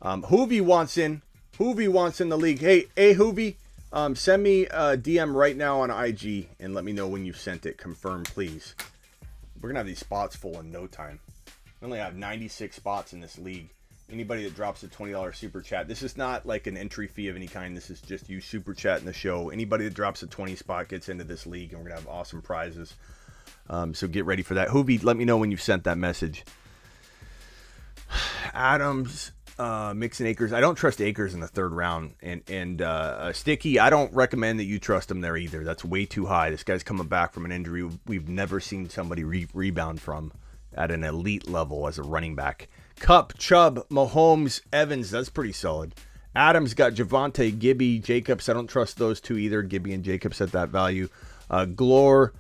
Hoovy wants in. Hoovy wants in the league. Hey, Hoovy, send me a DM right now on IG and let me know when you sent it. Confirm, please. We're going to have these spots full in no time. We only have 96 spots in this league. Anybody that drops a $20 super chat, this is not like an entry fee of any kind. This is just you super chatting the show. Anybody that drops a 20 spot gets into this league, and we're going to have awesome prizes. So get ready for that. Hoovy, let me know when you've sent that message. Adams, Mixon, Akers. I don't trust Akers in the third round. And Sticky, I don't recommend that you trust him there either. That's way too high. This guy's coming back from an injury we've never seen somebody rebound from at an elite level as a running back. Cup, Chubb, Mahomes, Evans. That's pretty solid. Adams got Javonte, Gibby, Jacobs. I don't trust those two either. Gibby and Jacobs at that value. Glore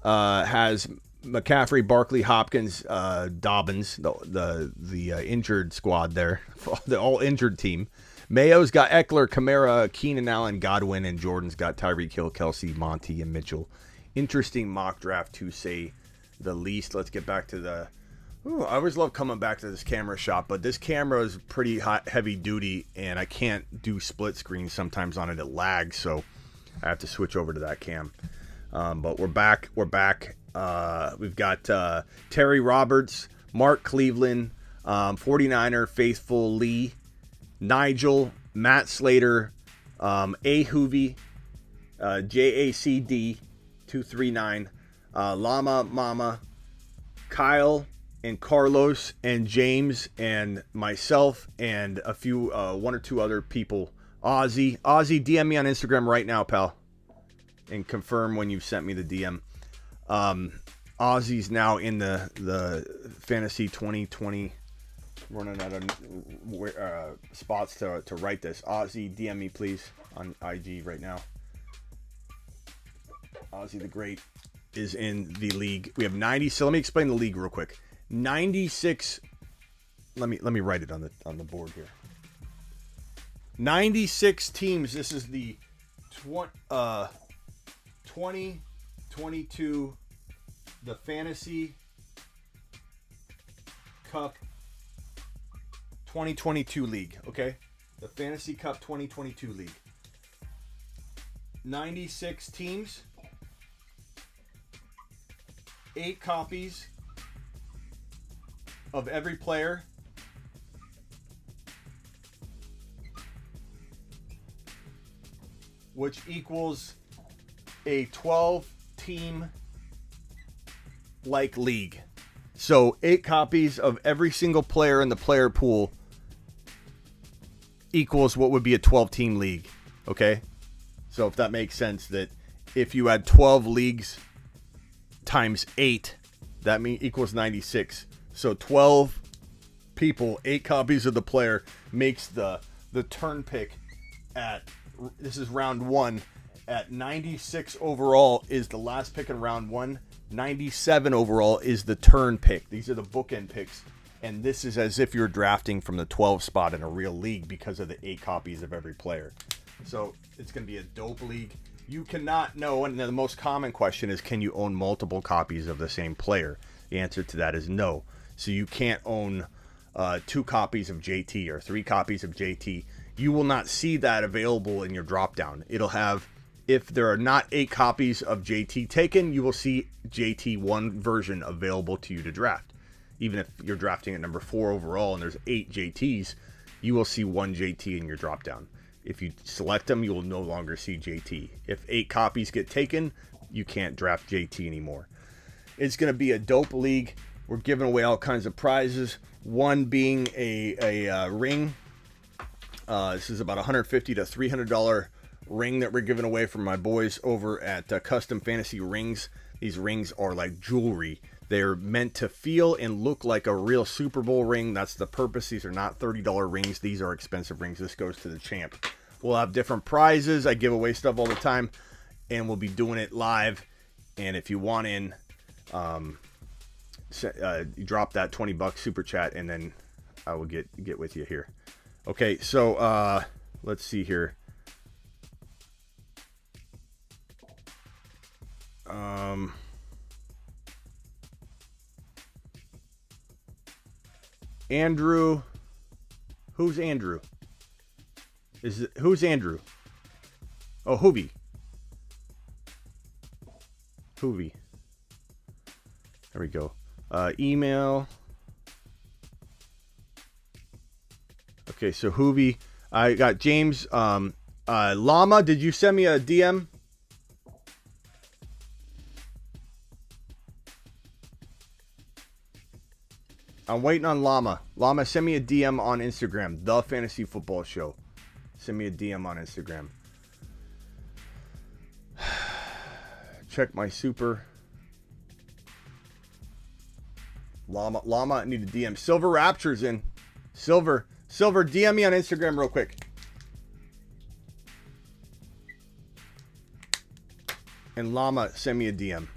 has McCaffrey, Barkley, Hopkins, Dobbins, the injured squad there, the all injured team. Mayo's got Eckler, Kamara, Keenan Allen, Godwin, and Jordan's got Tyreek Hill, Kelsey, Monty, and Mitchell. Interesting mock draft to say the least. Let's get back to the... Ooh, I always love coming back to this camera shot, but this camera is pretty heavy duty, and I can't do split screen sometimes on it. It lags, so I have to switch over to that cam. But we're back. We've got Terry Roberts, Mark Cleveland, 49er, Faithful Lee, Nigel, Matt Slater, A. Hoovy, JACD 239, Llama Mama, Kyle, and Carlos, and James, and myself, and a few, one or two other people. Ozzy, DM me on Instagram right now, pal, and confirm when you've sent me the DM. Ozzy's now in the Fantasy 2020, running out of spots to write this. Ozzy, DM me, please, on IG right now. Ozzy the Great is in the league. We have 90. So let me explain the league real quick. 96. Let me write it on the board here. 96 teams. This is the 2022 the Fantasy Cup 2022 league. Okay, the Fantasy Cup 2022 league. 96 teams. 8 copies of every player. Which equals a 12-team like league. So 8 copies of every single player in the player pool equals what would be a 12-team league. Okay? So if that makes sense, that if you had 12 leagues times 8, that equals 96. So 12 people, 8 copies of the player makes the turn pick at, this is round 1, at 96 overall is the last pick in round 1. 97 overall is the turn pick. These are the bookend picks. And this is as if you're drafting from the 12 spot in a real league because of the 8 copies of every player. So it's going to be a dope league. You cannot know, and the most common question is, can you own multiple copies of the same player? The answer to that is no. So you can't own 2 copies of JT or 3 copies of JT. You will not see that available in your drop down. It'll have, if there are not 8 copies of JT taken, you will see JT 1 version available to you to draft. Even if you're drafting at number 4 overall and there's 8 JTs, you will see 1 JT in your drop down. If you select them, you will no longer see JT. If 8 copies get taken, you can't draft JT anymore. It's going to be a dope league. We're giving away all kinds of prizes. One being a ring. This is about $150 to $300 ring that we're giving away from my boys over at Custom Fantasy Rings. These rings are like jewelry. They're meant to feel and look like a real Super Bowl ring. That's the purpose. These are not $30 rings. These are expensive rings. This goes to the champ. We'll have different prizes. I give away stuff all the time, and we'll be doing it live. And if you want in, you drop that $20 super chat, and then I will get with you here. Okay, so let's see here. Andrew, who's Andrew? Who's Andrew? Oh, Hoovy. There we go. Email. Okay, so Hoovy. I got James. Llama, did you send me a DM? I'm waiting on Llama. Llama, send me a DM on Instagram. The Fantasy Football Show. Send me a DM on Instagram. Check my super. Llama, I need a DM. Silver Rapture's in. Silver, DM me on Instagram real quick. And Llama, send me a DM.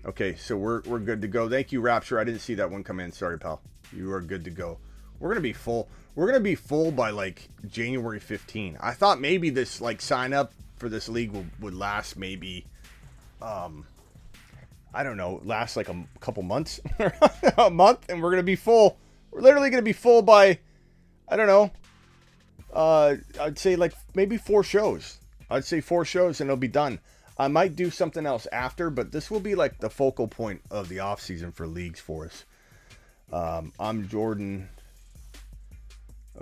Okay, so we're good to go. Thank you, Rapture. I didn't see that one come in. Sorry, pal. You are good to go. We're gonna be full. We're gonna be full by like January 15. I thought maybe this like sign up for this league would last maybe, I don't know, last like a couple months, a month, and we're gonna be full. We're literally gonna be full by, I don't know. I'd say like maybe 4 shows. I'd say 4 shows and it'll be done. I might do something else after, but this will be like the focal point of the off season for leagues for us. I'm Jordan.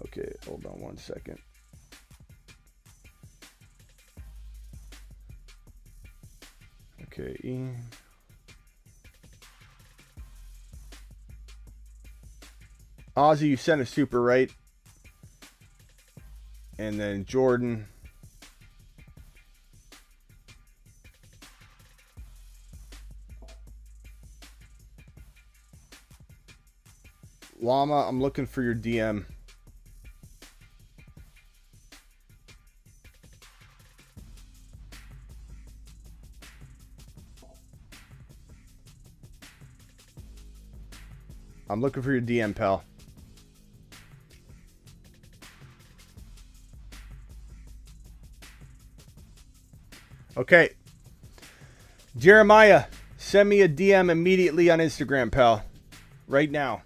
Okay, hold on one second. Okay. Ozzy, you sent a super, right? And then Jordan. Llama, I'm looking for your DM. I'm looking for your DM, pal. Okay. Jeremiah, send me a DM immediately on Instagram, pal. Right now.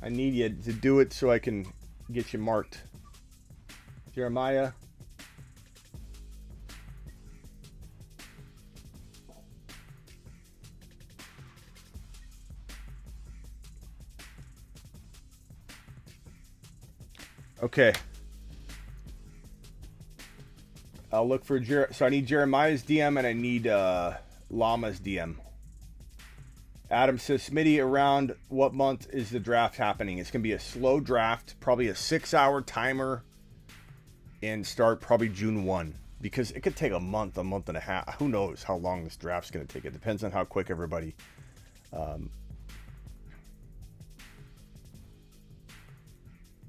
I need you to do it so I can get you marked. Jeremiah. Okay. I'll look for so I need Jeremiah's DM and I need Llama's DM. Adam says, Smitty, around what month is the draft happening? It's going to be a slow draft, probably a 6-hour timer, and start probably June 1. Because it could take a month and a half. Who knows how long this draft's going to take. It depends on how quick everybody...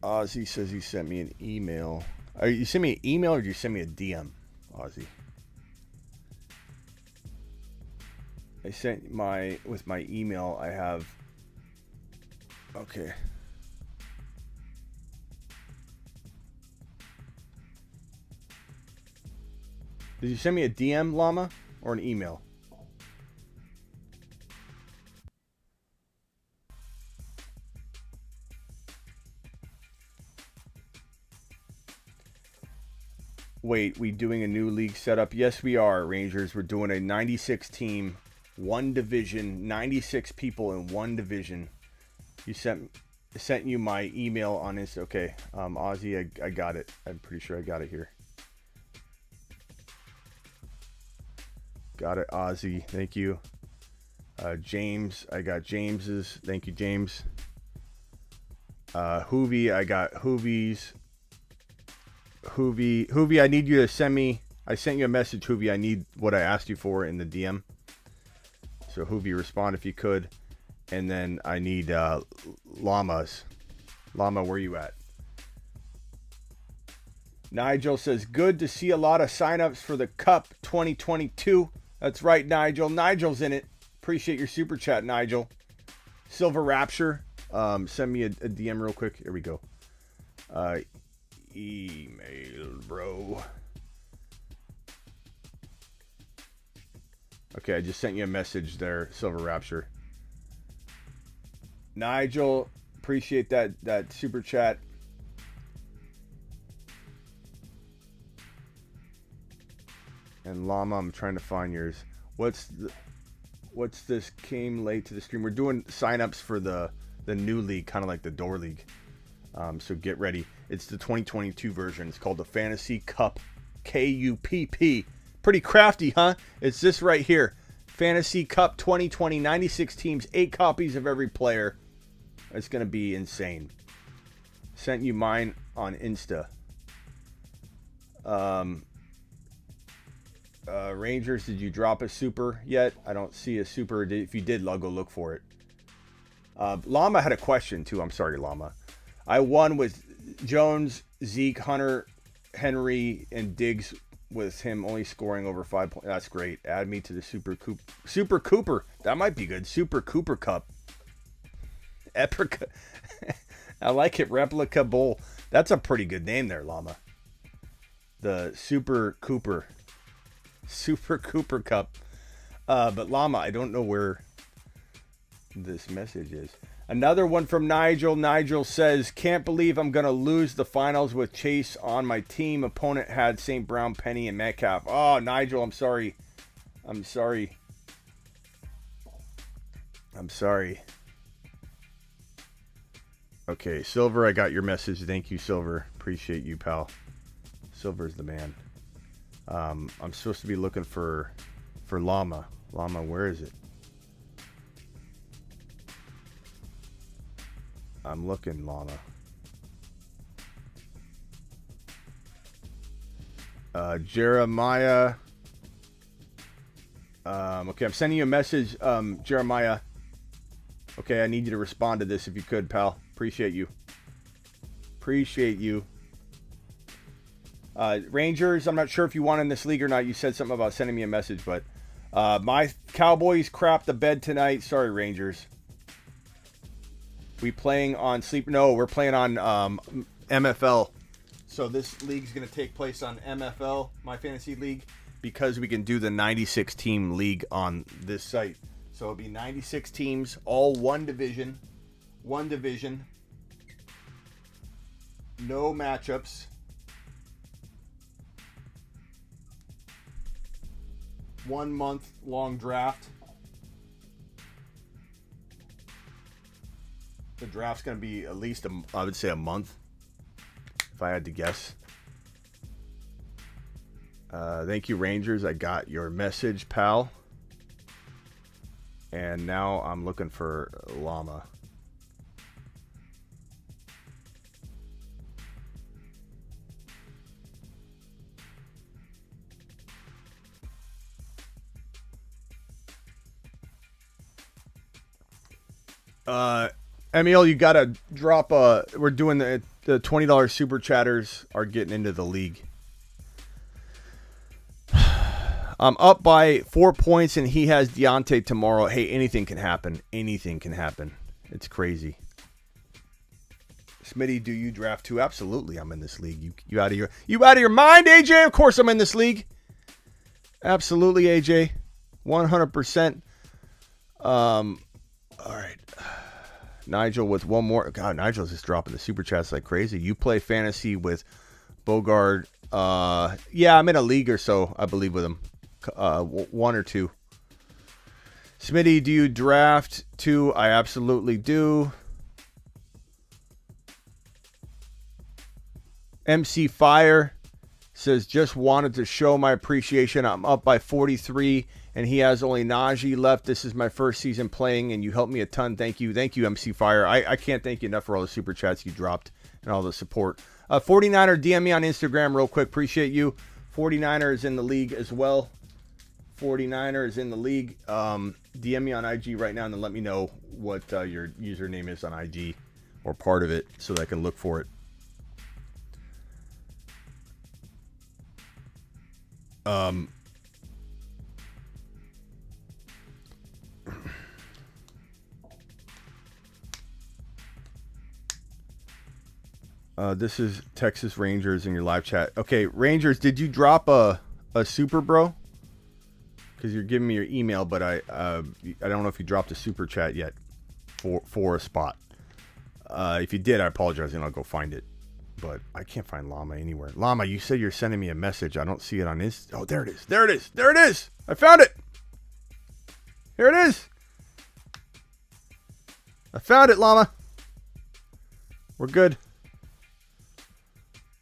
Ozzy says he sent me an email. You sent me an email or did you send me a DM, Ozzy? I sent with my email, I have, okay. Did you send me a DM, Llama, or an email? Wait, we doing a new league setup? Yes, we are, Rangers. We're doing a 96 team, 1 division, 96 people in 1 division. You sent sent you my email on this. Okay, Ozzy, I got it. I'm pretty sure I got it here. Got it, Ozzy. Thank you. James, I got James's. Thank you, James. Hoovy, I got Hoovy's. Hoovy, I need you to send me. I sent you a message, Hoovy. I need what I asked you for in the DM. So Hoovy, respond if you could. And then I need llamas. Llama, where you at? Nigel says, good to see a lot of signups for the Cup 2022. That's right, Nigel. Nigel's in it. Appreciate your super chat, Nigel. Silver Rapture. Send me a DM real quick. Here we go. Email, bro. Okay, I just sent you a message there, Silver Rapture. Nigel, appreciate that super chat. And Llama, I'm trying to find yours. What's this? Came late to the stream. We're doing signups for the new league, kind of like the door league. So get ready. It's the 2022 version. It's called the Fantasy Cup KUPP. Pretty crafty, huh? It's this right here. Fantasy Cup 2020, 96 teams, 8 copies of every player. It's going to be insane. Sent you mine on Insta. Rangers, did you drop a super yet? I don't see a super. If you did, I'll go look for it. Llama had a question too. I'm sorry, Llama. I won with Jones, Zeke, Hunter, Henry, and Diggs with him only scoring over 5 points. That's great. Add me to the Super Cooper. That might be good. Super Cooper Cup. Epica. I like it. Replica Bowl. That's a pretty good name there, Llama. The Super Cooper. Super Cooper Cup. But Llama, I don't know where this message is. Another one from Nigel. Nigel says, can't believe I'm going to lose the finals with Chase on my team. Opponent had St. Brown, Penny, and Metcalf. Oh, Nigel, I'm sorry. I'm sorry. Okay, Silver, I got your message. Thank you, Silver. Appreciate you, pal. Silver's the man. I'm supposed to be looking for Llama. Llama, where is it? I'm looking, Llama. Jeremiah. Okay, I'm sending you a message, Jeremiah. Okay, I need you to respond to this if you could, pal. Appreciate you. Rangers, I'm not sure if you won in this league or not. You said something about sending me a message, but my Cowboys crapped the bed tonight. Sorry, Rangers. We playing on sleep? No, we're playing on MFL. So this league's going to take place on MFL, my fantasy league, because we can do the 96 team league on this site. So it'll be 96 teams, all one division. No matchups. 1 month long draft. The draft's going to be at least, I would say, a month, if I had to guess. Thank you, Rangers. I got your message, pal. And now I'm looking for Llama. Emil, you gotta drop we're doing the $20 super chatters are getting into the league. I'm up by 4 points and he has Deontay tomorrow. Hey, anything can happen. It's crazy. Smitty, do you draft too? Absolutely, I'm in this league. You out of your mind, AJ? Of course I'm in this league. Absolutely, AJ. 100%. All right. Nigel with one more. God, Nigel's just dropping the super chats like crazy. You play fantasy with Bogard. Yeah, I'm in a league or so, I believe, with him. 1 or 2. Smitty, do you draft too? I absolutely do. MC Fire says, just wanted to show my appreciation. I'm up by 43, and he has only Najee left. This is my first season playing, and you helped me a ton. Thank you. Thank you, MC Fire. I can't thank you enough for all the super chats you dropped and all the support. 49er, DM me on Instagram real quick. Appreciate you. 49er is in the league as well. 49er is in the league. DM me on IG right now, and then let me know what your username is on IG or part of it so that I can look for it. This is Texas Rangers in your live chat. Okay, Rangers, did you drop a super, bro? Because you're giving me your email, but I don't know if you dropped a super chat yet for a spot. If you did, I apologize, and I'll go find it. But I can't find Llama anywhere. Llama, you said you're sending me a message. I don't see it on Insta. Oh, there it is. There it is. There it is. I found it. Here it is. I found it, Llama. We're good.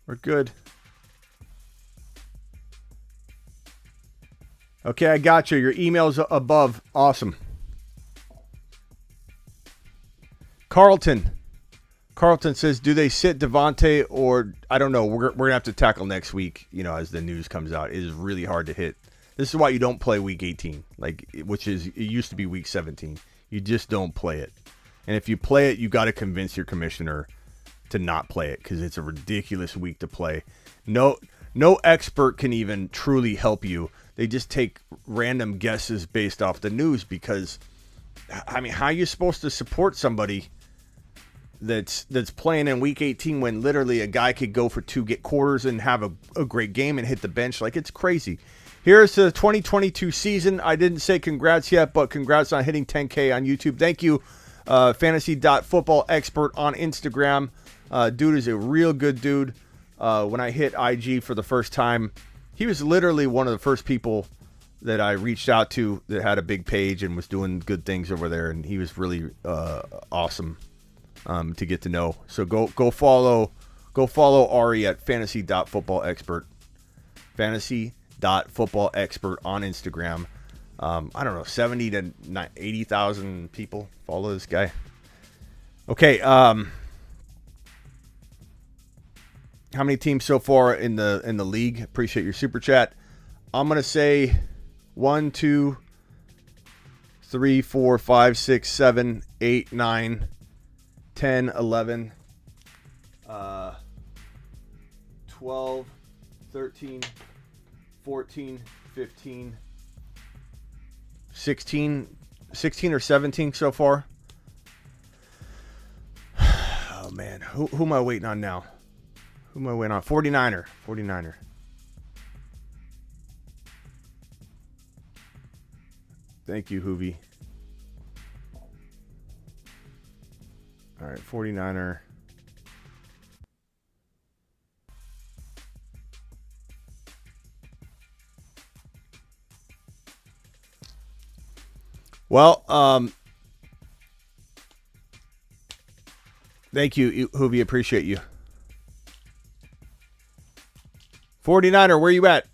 We're good. Okay, I got you. Your email's above. Awesome. Carlton says, do they sit Devontae or I don't know. We're gonna have to tackle next week. You know, as the news comes out, it is really hard to hit. This is why you don't play week 18, it used to be week 17. You just don't play it. And if you play it, you got to convince your commissioner to not play it because it's a ridiculous week to play. No expert can even truly help you. They just take random guesses based off the news because, I mean, how are you supposed to support somebody that's playing in week 18 when literally a guy could go for 2 quarters and have a great game and hit the bench? Like, it's crazy. Here's the 2022 season. I didn't say congrats yet, but congrats on hitting 10K on YouTube. Thank you, fantasy.football expert on Instagram. Dude is a real good dude. When I hit IG for the first time, he was literally one of the first people that I reached out to that had a big page and was doing good things over there, and he was really awesome to get to know. So go follow Ari at fantasy.footballexpert. Fantasy.footballexpert on Instagram. I don't know, 70 to 80,000 people follow this guy. Okay, how many teams so far in the league? Appreciate your super chat. I'm gonna say 1, 2, 3, 4, 5, 6, 7, 8, 9, 10, 11, 12, 13, 14, 15, 16 or 17 so far. Oh man, who am I waiting on now? Who am I waiting on? 49er. Thank you, Hoovy. All right, 49er. Well, thank you, Hoovy. Appreciate you. 49er, where you at?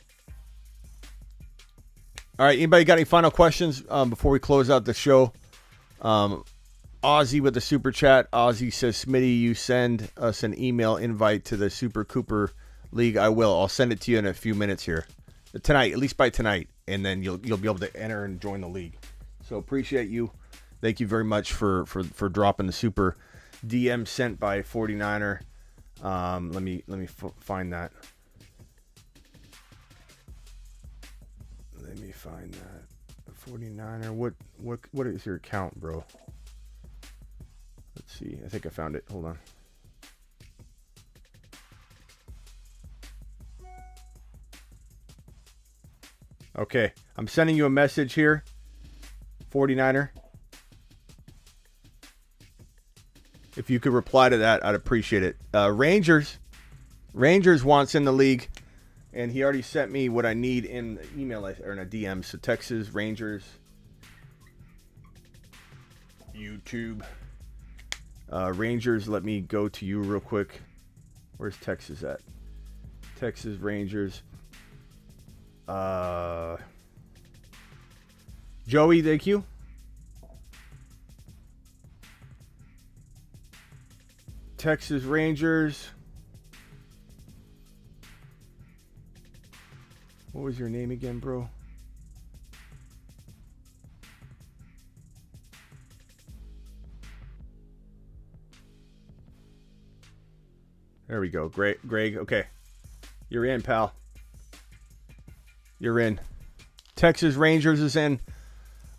All right, anybody got any final questions before we close out the show? Ozzy with the super chat. Ozzy says, Smitty, you send us an email invite to the Super Cooper League. I will. I'll send it to you in a few minutes here. Tonight, at least by tonight. And then you'll be able to enter and join the league. So appreciate you. Thank you very much for dropping the super DM sent by 49er. Let me find that. Let me find that. 49er. What is your account, bro? Let's see. I think I found it. Hold on. Okay. I'm sending you a message here. 49er. If you could reply to that, I'd appreciate it. Rangers wants in the league, and he already sent me what I need in the email or in a DM. So Texas Rangers, YouTube, Rangers. Let me go to you real quick. Where's Texas at? Texas Rangers. Joey, thank you. Texas Rangers. What was your name again, bro? There we go. Greg, okay. You're in, pal. You're in. Texas Rangers is in.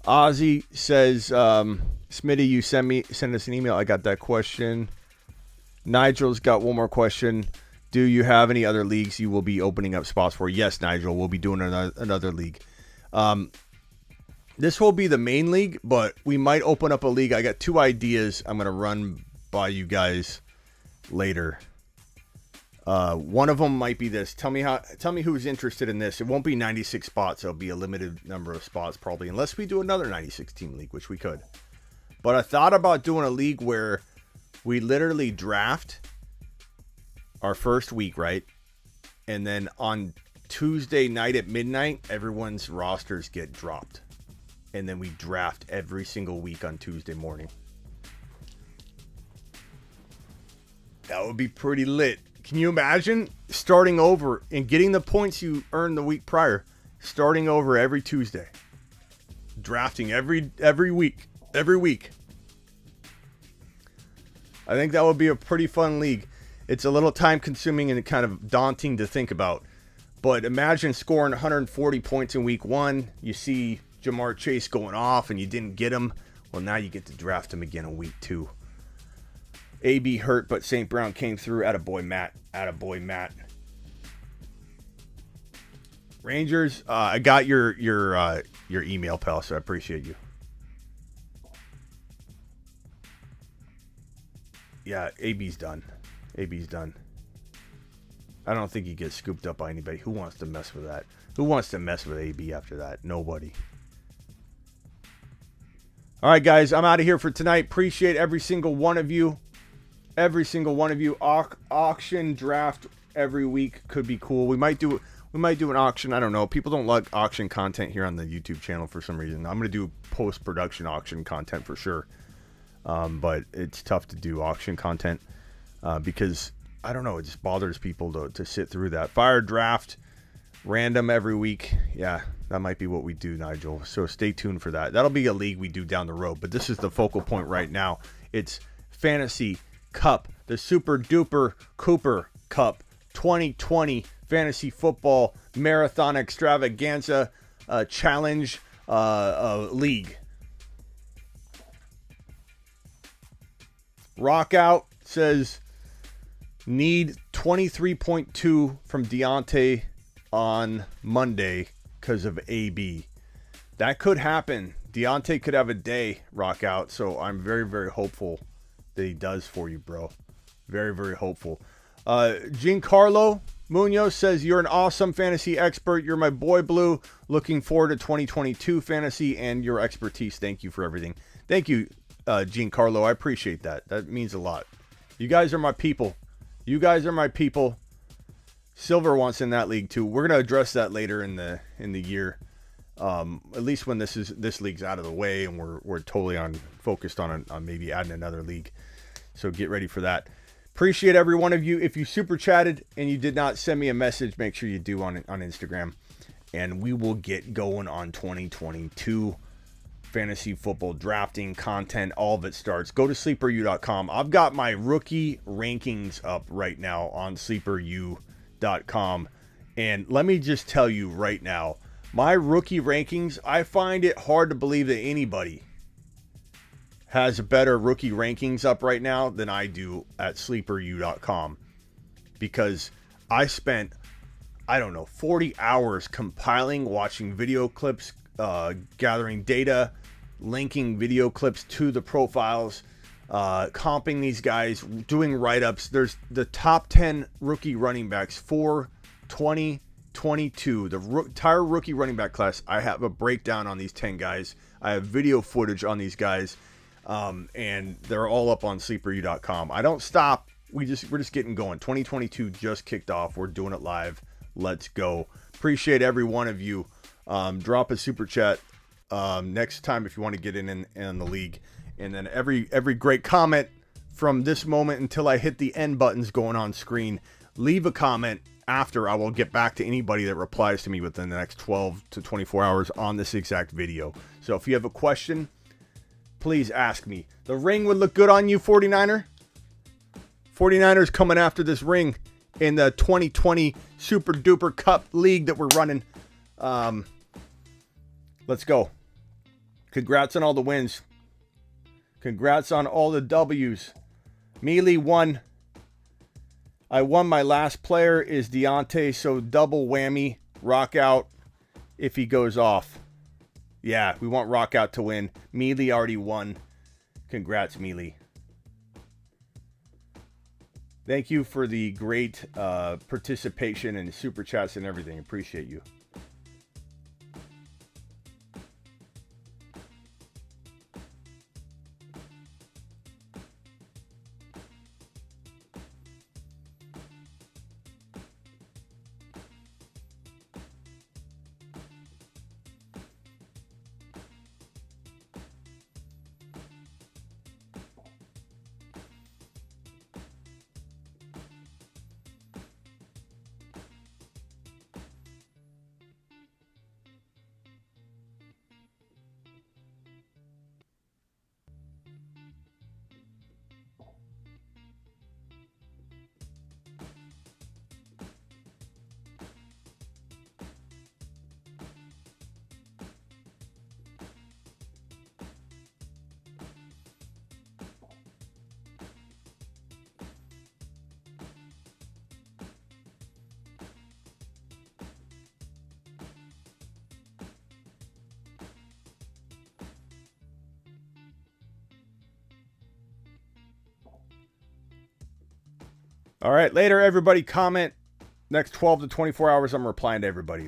Ozzy says, Smitty, you send us an email. I got that question. Nigel's got one more question. Do you have any other leagues you will be opening up spots for? Yes, Nigel. We'll be doing another league. This will be the main league, but we might open up a league. I got 2 ideas I'm going to run by you guys later. One of them might be this. Tell me who's interested in this. It won't be 96 spots. It'll be a limited number of spots probably, unless we do another 96 team league, which we could. But I thought about doing a league where we literally draft our first week, right? And then on Tuesday night at midnight, everyone's rosters get dropped. And then we draft every single week on Tuesday morning. That would be pretty lit. Can you imagine starting over and getting the points you earned the week prior, starting over every Tuesday, drafting every week. I think that would be a pretty fun league. It's a little time consuming and kind of daunting to think about. But imagine scoring 140 points in week 1. You see Jamar Chase going off and you didn't get him. Well, now you get to draft him again in week 2. AB hurt, but St. Brown came through. Attaboy, Matt. Rangers, I got your email, pal, so I appreciate you. Yeah, AB's done. I don't think he gets scooped up by anybody. Who wants to mess with that? Who wants to mess with AB after that? Nobody. All right, guys, I'm out of here for tonight. Appreciate every single one of you. Auction draft every week could be cool. We might do an auction. I don't know. People don't like auction content here on the YouTube channel for some reason. I'm going to do post-production auction content for sure. But it's tough to do auction content because, I don't know, it just bothers people to sit through that. Fire draft, random every week. Yeah, that might be what we do, Nigel. So stay tuned for that. That'll be a league we do down the road. But this is the focal point right now. It's Fantasy Cup, the Super Duper Cooper Cup 2020 Fantasy Football Marathon Extravaganza Challenge League. Rockout says need 23.2 from Deontay on Monday because of AB. That could happen. Deontay could have a day, Rockout. So I'm very, very hopeful that he does for you, bro. Very, very hopeful. Giancarlo Munoz says, you're an awesome fantasy expert. You're my boy, Blue. Looking forward to 2022 fantasy and your expertise. Thank you for everything. Thank you, Giancarlo. I appreciate that. That means a lot. You guys are my people. Silver wants in that league too. We're going to address that later in the year. At least when this league's out of the way and we're totally focused on maybe adding another league. So get ready for that. Appreciate every one of you. If you super chatted and you did not send me a message, make sure you do on Instagram, and we will get going on 2022 fantasy football drafting content. All of it starts. Go to sleeperu.com. I've got my rookie rankings up right now on sleeperu.com, and let me just tell you right now, my rookie rankings, I find it hard to believe that anybody has better rookie rankings up right now than I do at sleeperu.com, because I spent, 40 hours compiling, watching video clips, gathering data, linking video clips to the profiles, comping these guys, doing write-ups. There's the top 10 rookie running backs for 2022, the entire rookie running back class. I have a breakdown on these 10 guys. I have video footage on these guys, and they're all up on sleeperu.com. I don't stop we're just getting going. 2022 just kicked off. We're doing it live. Let's go. Appreciate every one of you. Drop a super chat next time if you want to get in the league. And then every great comment from this moment until I hit the end buttons going on screen, leave a comment after. I will get back to anybody that replies to me within the next 12 to 24 hours on this exact video. So if you have a question, please ask me. The ring would look good on you, 49er. 49ers coming after this ring in the 2020 Super Duper Cup League that we're running. Let's go. Congrats on all the wins. Congrats on all the W's. Mealy won. I won my last player is Deontay, so double whammy. Rock out if he goes off. Yeah, we want Rock out to win. Mealy already won. Congrats, Mealy. Thank you for the great participation and super chats and everything. Appreciate you. All right, later, everybody. Comment. Next 12 to 24 hours, I'm replying to everybody.